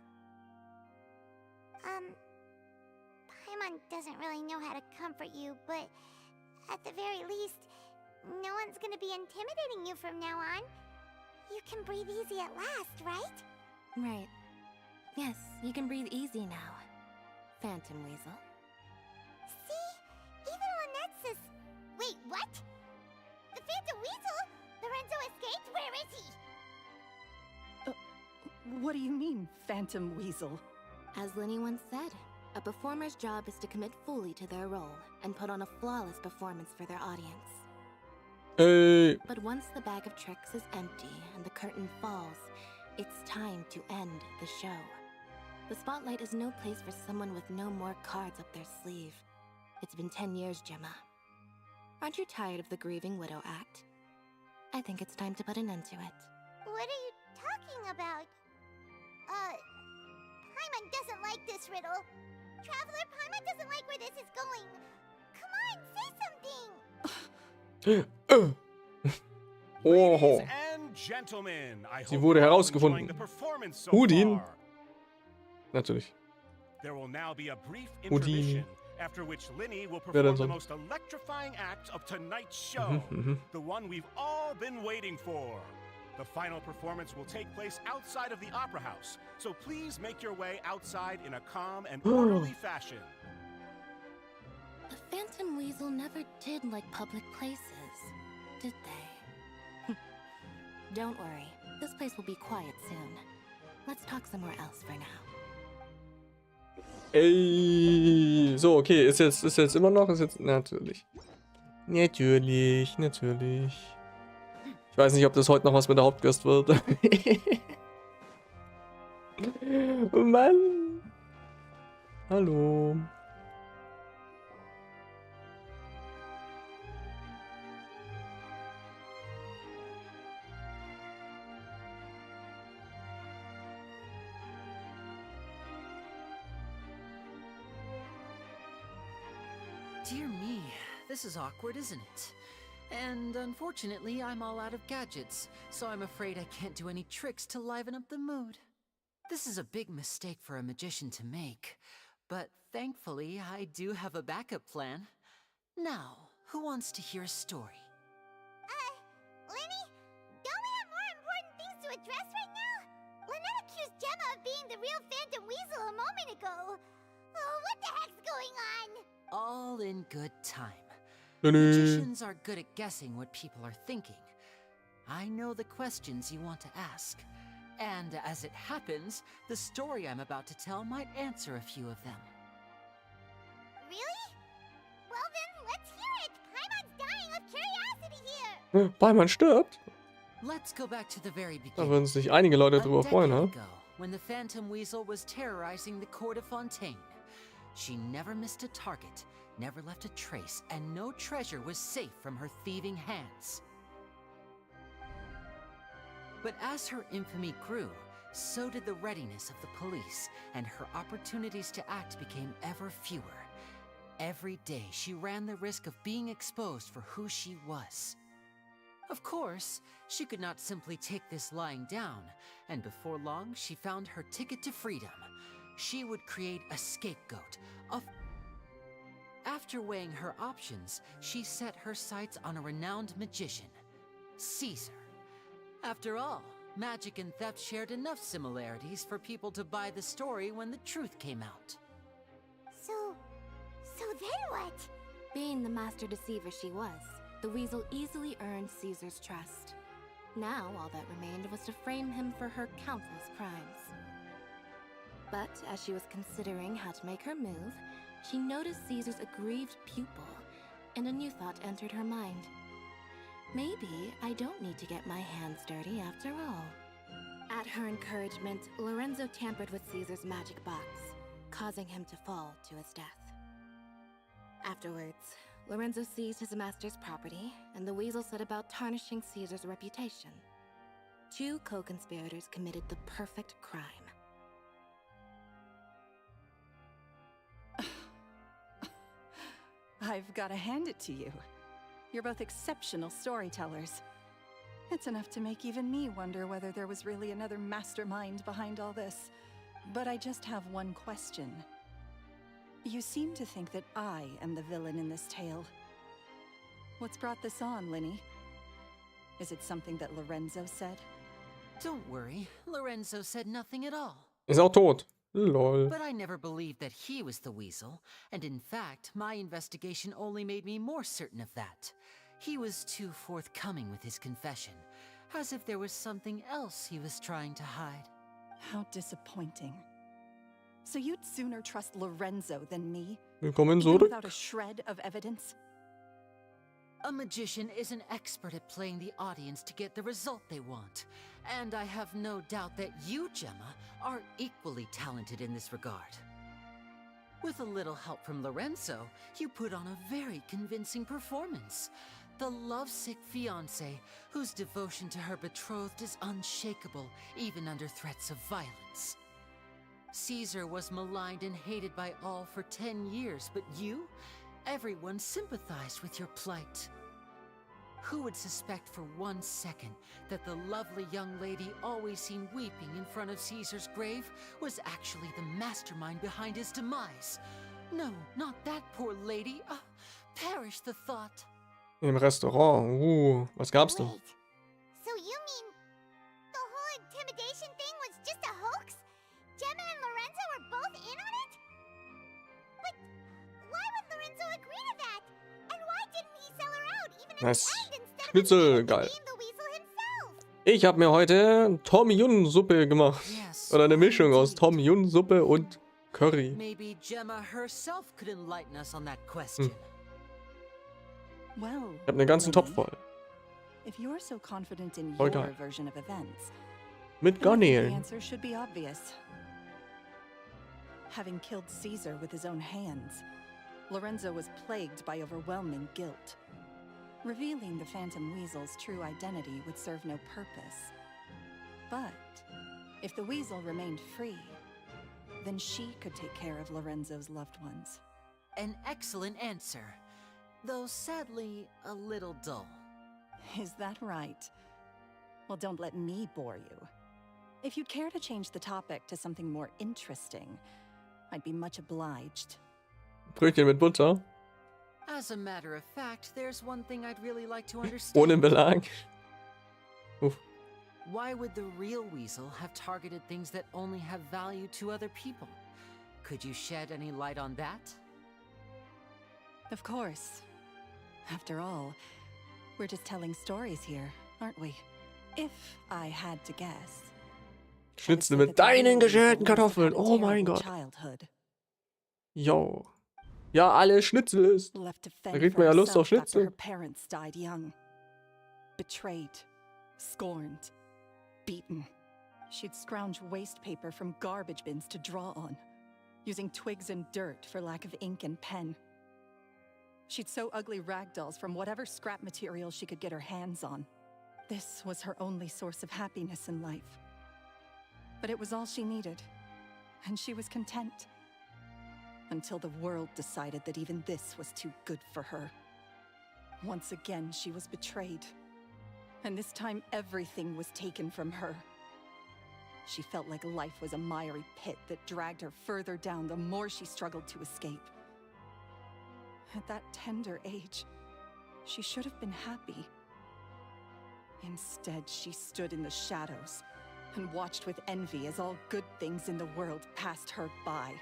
Paimon doesn't really know how to comfort you, but at the very least, no one's gonna be intimidating you from now on. You can breathe easy at last, right? Right. Yes, you can breathe easy now. Phantom Weasel. See? Even Lynette says... Wait, what? The Phantom Weasel? Lorenzo escaped? Where is he? What do you mean, Phantom Weasel? As Linny once said, a performer's job is to commit fully to their role and put on a flawless performance for their audience. Hey. But once the bag of tricks is empty and the curtain falls, it's time to end the show. The spotlight is no place for someone with no more cards up their sleeve. It's been 10 years, Gemma. Aren't you tired of the grieving widow act? I think it's time to put an end to it. What are you talking about? Paimon doesn't like this riddle. Traveler, Paimon doesn't like where this is going. Come on, say something! Oho. Ladies and gentlemen, I Sie hope wurde you're all herausgefunden. enjoying the performance so Houdin. far. Natürlich. There will now be a brief Houdini. intermission, after which Linny will Wer denn perform the sonst? most electrifying act of tonight's show, the one we've all been waiting for. The final performance will take place outside of the Opera House, so please make your way outside in a calm and orderly fashion. The Phantom Weasel never did like public places, did they? Don't worry, this place will be quiet soon. Let's talk somewhere else for now. Ey. So, okay. Ist jetzt immer noch? Ist jetzt. Natürlich. Natürlich. Ich weiß nicht, ob das heute noch was mit der Hauptquest wird. Mann. Hallo. Dear me, this is awkward, isn't it? And unfortunately, I'm all out of gadgets, so I'm afraid I can't do any tricks to liven up the mood. This is a big mistake for a magician to make, but thankfully I do have a backup plan. Now, who wants to hear a story? Lenny, don't we have more important things to address right now? Lynette accused Gemma of being the real Phantom Weasel a moment ago. Oh, what the heck's going on? All in good time. Lenny. Magicians are good at guessing what people are thinking. I know the questions you want to ask. And as it happens, the story I'm about to tell might answer a few of them. Really? Well then, let's hear it! Paimon's dying of curiosity here! Paimon stirbt? Let's go back to the very Da beginning. würden sich einige Leute A drüber freuen, decade ha? ago, when the Phantom Weasel was terrorizing the court of Fontaine. She never missed a target, never left a trace, and no treasure was safe from her thieving hands. But as her infamy grew, so did the readiness of the police, and her opportunities to act became ever fewer. Every day, she ran the risk of being exposed for who she was. Of course, she could not simply take this lying down, and before long, she found her ticket to freedom. She would create a scapegoat. After weighing her options, she set her sights on a renowned magician, Caesar. After all, magic and theft shared enough similarities for people to buy the story when the truth came out. So then what? Being the master deceiver she was, the weasel easily earned Caesar's trust. Now all that remained was to frame him for her countless crimes. But as she was considering how to make her move, she noticed Caesar's aggrieved pupil, and a new thought entered her mind. Maybe I don't need to get my hands dirty after all. At her encouragement, Lorenzo tampered with Caesar's magic box, causing him to fall to his death. Afterwards, Lorenzo seized his master's property, and the weasel set about tarnishing Caesar's reputation. Two co-conspirators committed the perfect crime. I've got to hand it to you. You're both exceptional storytellers. It's enough to make even me wonder whether there was really another mastermind behind all this. But I just have one question. You seem to think that I am the villain in this tale. What's brought this on, Linny? Is it something that Lorenzo said? Don't worry, Lorenzo said nothing at all. Ist auch tot. Lol. But I never believed that he was the weasel, and in fact, my investigation only made me more certain of that. He was too forthcoming with his confession, as if there was something else he was trying to hide. How disappointing. So you'd sooner trust Lorenzo than me? Willkommen Even zurück. without a shred of evidence? A magician is an expert at playing the audience to get the result they want. And I have no doubt that you, Gemma, are equally talented in this regard. With a little help from Lorenzo, you put on a very convincing performance. The lovesick fiancé, whose devotion to her betrothed is unshakable, even under threats of violence. Caesar was maligned and hated by all for 10 years, but you? Everyone sympathized with your plight. Who would suspect for 1 second that the lovely young lady always seen weeping in front of Caesar's grave was actually the mastermind behind his demise? No, not that poor lady. Perish the thought. Im Restaurant. Was gab's denn? Wait, so you mean the whole intimidation thing was just a hoax? Gemma and Lorenzo were both in on it? But why would Lorenzo agree to that? And why didn't he sell her out even at the Nice. end instead Schnitzel, of geil. being the weasel himself? Ich habe mir heute Tom Yum Suppe gemacht. Yes. Oder eine Mischung aus Tom Yum Suppe und Curry. Maybe Gemma herself could enlighten us on that question. Well, Ich habe einen ganzen Topf Linny, voll. if you're so confident in Voll your geil. version of events, Mit then I think the Garnelen. answer should be obvious. Having killed Caesar with his own hands, Lorenzo was plagued by overwhelming guilt. Revealing the Phantom Weasel's true identity would serve no purpose. But if the Weasel remained free, then she could take care of Lorenzo's loved ones. An excellent answer, though sadly a little dull. Is that right? Well, don't let me bore you. If you'd care to change the topic to something more interesting, I'd be much obliged. Brötchen mit Butter. As a matter of fact, there's one thing I'd really like to Ohne understand. Belag. Uff. Why would the real weasel have targeted things that only have value to other people? Could you shed any light on that? Of course. After all, we're just telling stories here, aren't we? If I had to guess. Schnitzel mit deinen geschälten Kartoffeln. Oh mein Gott. Jo. Ja, alle Schnitzel ist. Da kriegt man ja Lust auf Schnitzel. Her parents died young. Betrayed. Scorned. Beaten. She'd scrounge waste paper from garbage bins to draw on, using twigs and dirt for lack of ink and pen. She'd sew ugly rag dolls from whatever scrap material she could get her hands on. This was her only source of happiness in life. But it was all she needed, and she was content. Until the world decided that even this was too good for her. Once again, she was betrayed. And this time, everything was taken from her. She felt like life was a miry pit that dragged her further down the more she struggled to escape. At that tender age, she should have been happy. Instead, she stood in the shadows and watched with envy as all good things in the world passed her by.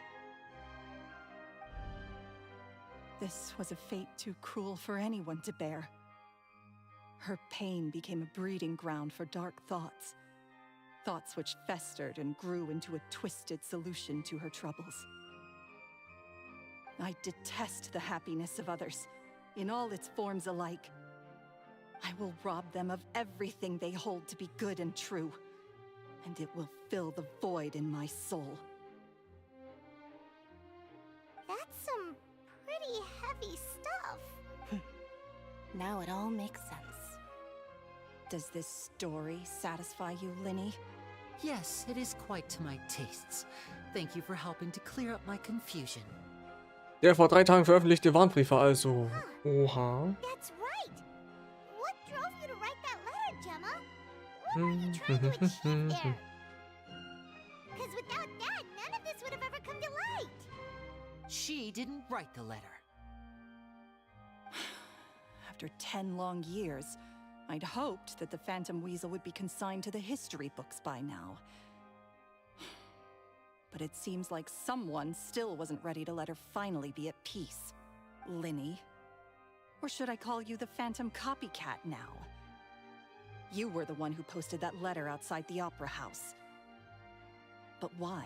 This was a fate too cruel for anyone to bear. Her pain became a breeding ground for dark thoughts. Thoughts which festered and grew into a twisted solution to her troubles. I detest the happiness of others, in all its forms alike. I will rob them of everything they hold to be good and true, and it will fill the void in my soul. That's some pretty heavy stuff. Now it all makes sense. Does this story satisfy you, Linny? Yes, it is quite to my tastes. Thank you for helping to clear up my confusion. Der vor 3 Tagen veröffentlichte Warnbriefe also. Oha. That's right. What drove you to write that letter, Gemma? What were you trying to achieve there? Because without that, none of this would have ever come to light. She didn't write the letter. After 10 long years, I'd hoped that the Phantom Weasel would be consigned to the history books by now. But it seems like someone still wasn't ready to let her finally be at peace. Linny. Or should I call you the Phantom Copycat now? You were the one who posted that letter outside the Opera House. But why?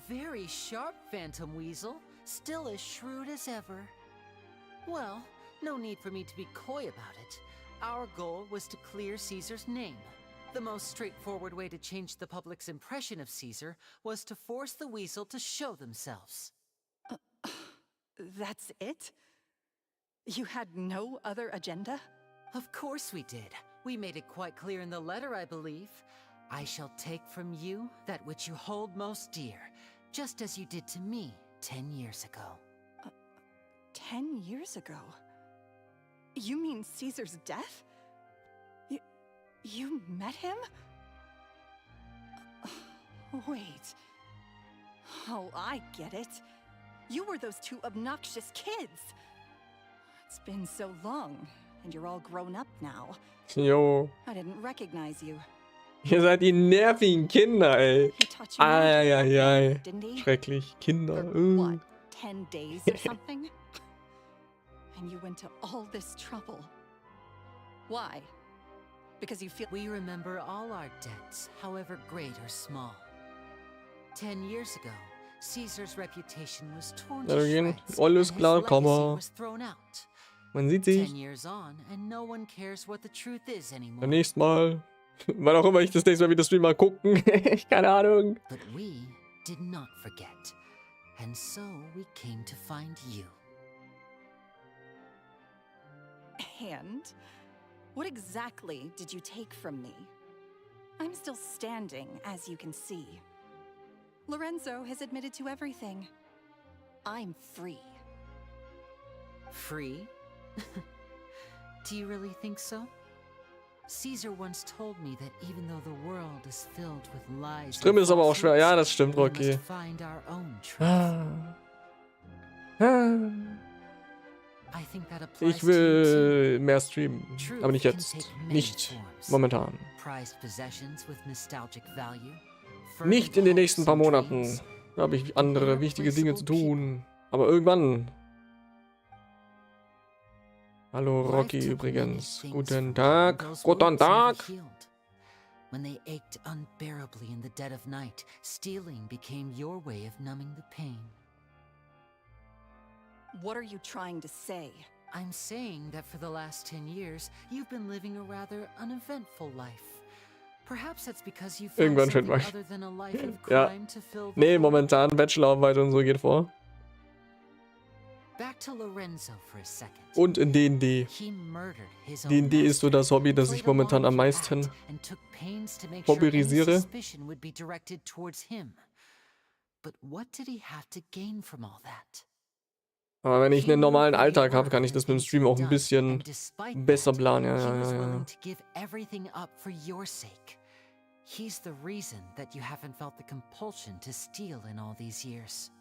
Very sharp, Phantom Weasel. Still as shrewd as ever. Well, no need for me to be coy about it. Our goal was to clear Caesar's name. The most straightforward way to change the public's impression of Caesar was to force the Weasel to show themselves. That's it? You had no other agenda? Of course we did. We made it quite clear in the letter, I believe. I shall take from you that which you hold most dear, just as you did to me 10 years ago. 10 years ago? You mean Caesar's death? You met him? Wait. Oh, I get it. You were those 2 obnoxious kids. It's been so long, and you're all grown up now. Jo. I didn't recognize you. Ihr seid die nervigen Kinder, ey. He taught you Eieiei. didn't he? Schrecklich. Kinder. For what, 10 days or something? And you went to all this trouble. Why? Because you feel... We remember all our debts, however great or small. 10 years ago, Caesar's reputation was torn to shreds, Alles and klar, his komm legacy mal. was thrown out. Man sieht sich 10 years on, and no one cares what the truth is anymore. beim nächsten Mal. Wann auch immer ich das nächste Mal wieder Stream mal gucken. Keine Ahnung. But we did not forget, and so we came to find you. And? What exactly did you take from me? I'm still standing, as you can see. Lorenzo has admitted to everything. I'm free. Free? Do you really think so? Caesar once told me that even though the world is filled with lies, Stimme ist aber auch schwer. Ja, das stimmt, we Rocky. must find our own truth. I think that applies Ich to you will mehr streamen, too. aber nicht Truth can jetzt. take many Nicht forms. momentan. Prized possessions with nostalgic value. Nicht in den nächsten paar Fervent hopes Monaten. and Da habe ich andere wichtige Dinge zu tun. Aber irgendwann. Hallo dreams. Rocky Life took many übrigens. things Guten from me, Tag. and those Guten wounds never Tag. healed. When they ached unbearably in the dead of night, stealing became your way of numbing the pain. What are you trying to say? I'm saying that for the last 10 years, you've been living a rather uneventful life. Perhaps that's because you found Irgendwann something schon mal. other than a life of Ja. crime to fill the Nee, void. momentan Bachelorarbeit und so geht vor. Back to Lorenzo for a second. Und in D&D. He murdered his own D&D ist so master, das Hobby, das ich played along momentan am with meisten the act, and took pains to make sure any hobbyisiere. suspicion would be directed towards him. But what did he have to gain from all that? Aber wenn ich einen normalen Alltag habe, kann ich das mit dem Stream auch ein bisschen besser planen. Ja, ja, ja, ja. To give everything up for your sake. He's the reason that you haven't felt the compulsion to steal in all these years.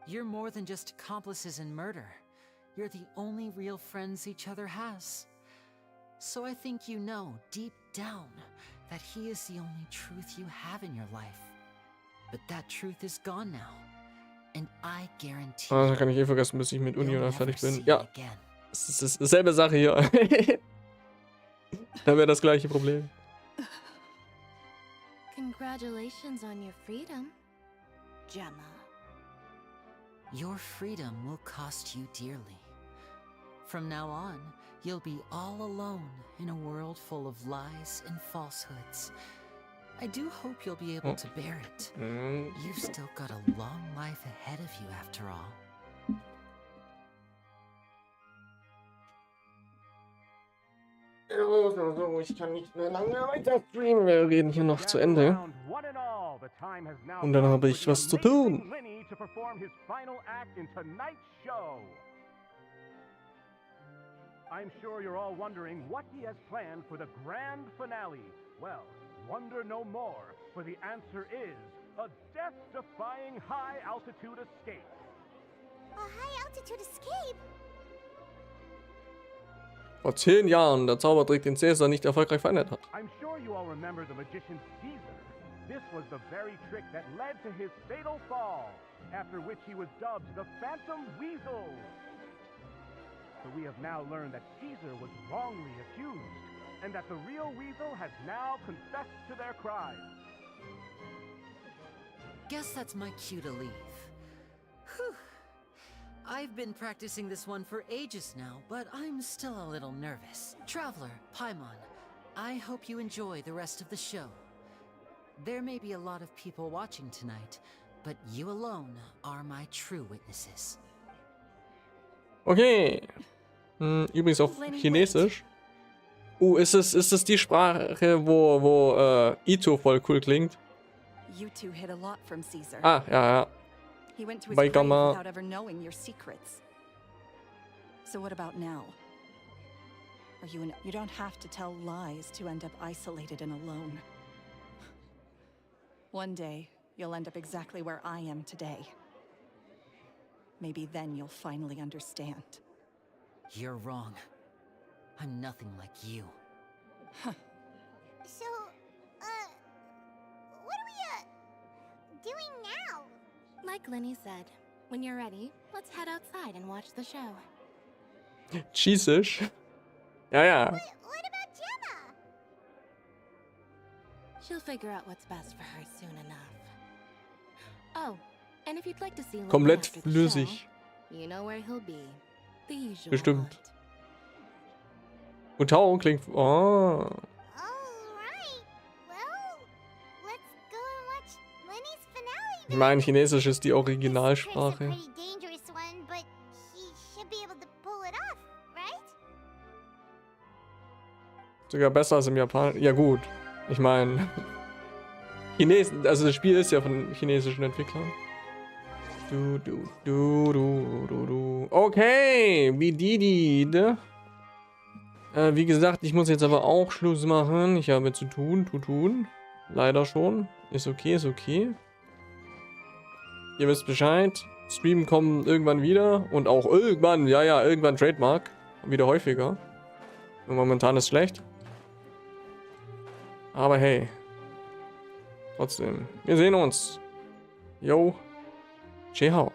You're more than just accomplices in murder. You're the only real friends each other has. So I think you know, deep down, that he is the only truth you have in your life. But that truth is gone now. And I guarantee Ah, da kann ich eh vergessen, bis ich mit Uni you'll oder never fertig see bin. it Ja, again. es ist dieselbe Sache hier. Da wäre das gleiche Problem. Congratulations on your freedom, Gemma. Your freedom will cost you dearly. From now on, you'll be all alone in a world full of lies and falsehoods. I do hope you'll be able to bear it. You've still got a long life ahead of you after all. Ich kann nicht mehr lange weiter streamen. Wir reden hier noch zu Ende. Und dann habe ich was zu tun. I'm sure you're all wondering what he has planned for the grand finale. Well, wonder no more, for the answer is a death-defying high-altitude escape. A high-altitude escape? Vor 10 Jahren der Zaubertrick, den Caesar nicht erfolgreich verändert hat. I'm sure you all remember the magician Caesar. This was the very trick that led to his fatal fall, after which he was dubbed the Phantom Weasel. So we have now learned that Caesar was wrongly accused, and that the real Weasel has now confessed to their crimes. Guess that's my cue to leave. Whew. I've been practicing this one for ages now, but I'm still a little nervous. Traveler, Paimon, I hope you enjoy the rest of the show. There may be a lot of people watching tonight, but you alone are my true witnesses. Okay. Übrigens auf Chinesisch. Ist es die Sprache, wo Ito voll cool klingt? You two hid a lot from Caesar. Ah, ja. He went to his Bei grave Gamma. without ever knowing your secrets. So what about now? Are you you don't have to tell lies to end up isolated and alone. One day, you'll end up exactly where I am today. Maybe then you'll finally understand. You're wrong. I'm nothing like you. So, what are we, doing now? Like Lenny said, when you're ready, let's head outside and watch the show. Chinesisch? Ja. What about Gemma? She'll figure out what's best for her soon enough. Oh, and if you'd like to see Lenny Komplett after the flüssig. show, you know where he'll be. The usual Bestimmt. lot. Und Tauung klingt... Oh. Alright. Well, let's go and watch Lenny's finale. Ich meine, Chinesisch ist die This Originalsprache. trick's a pretty dangerous one, but he should be able to pull it off, right? Sogar besser als im Japan. Ja gut. Ich meine... Also das Spiel ist ja von chinesischen Entwicklern. Du. Okay, wie die. Wie gesagt, ich muss jetzt aber auch Schluss machen. Ich habe zu tun. Leider schon. Ist okay, ist okay. Ihr wisst Bescheid. Streamen kommen irgendwann wieder. Und auch irgendwann, ja, irgendwann Trademark. Wieder häufiger. Und momentan ist schlecht. Aber hey. Trotzdem. Wir sehen uns. Yo. Ciao.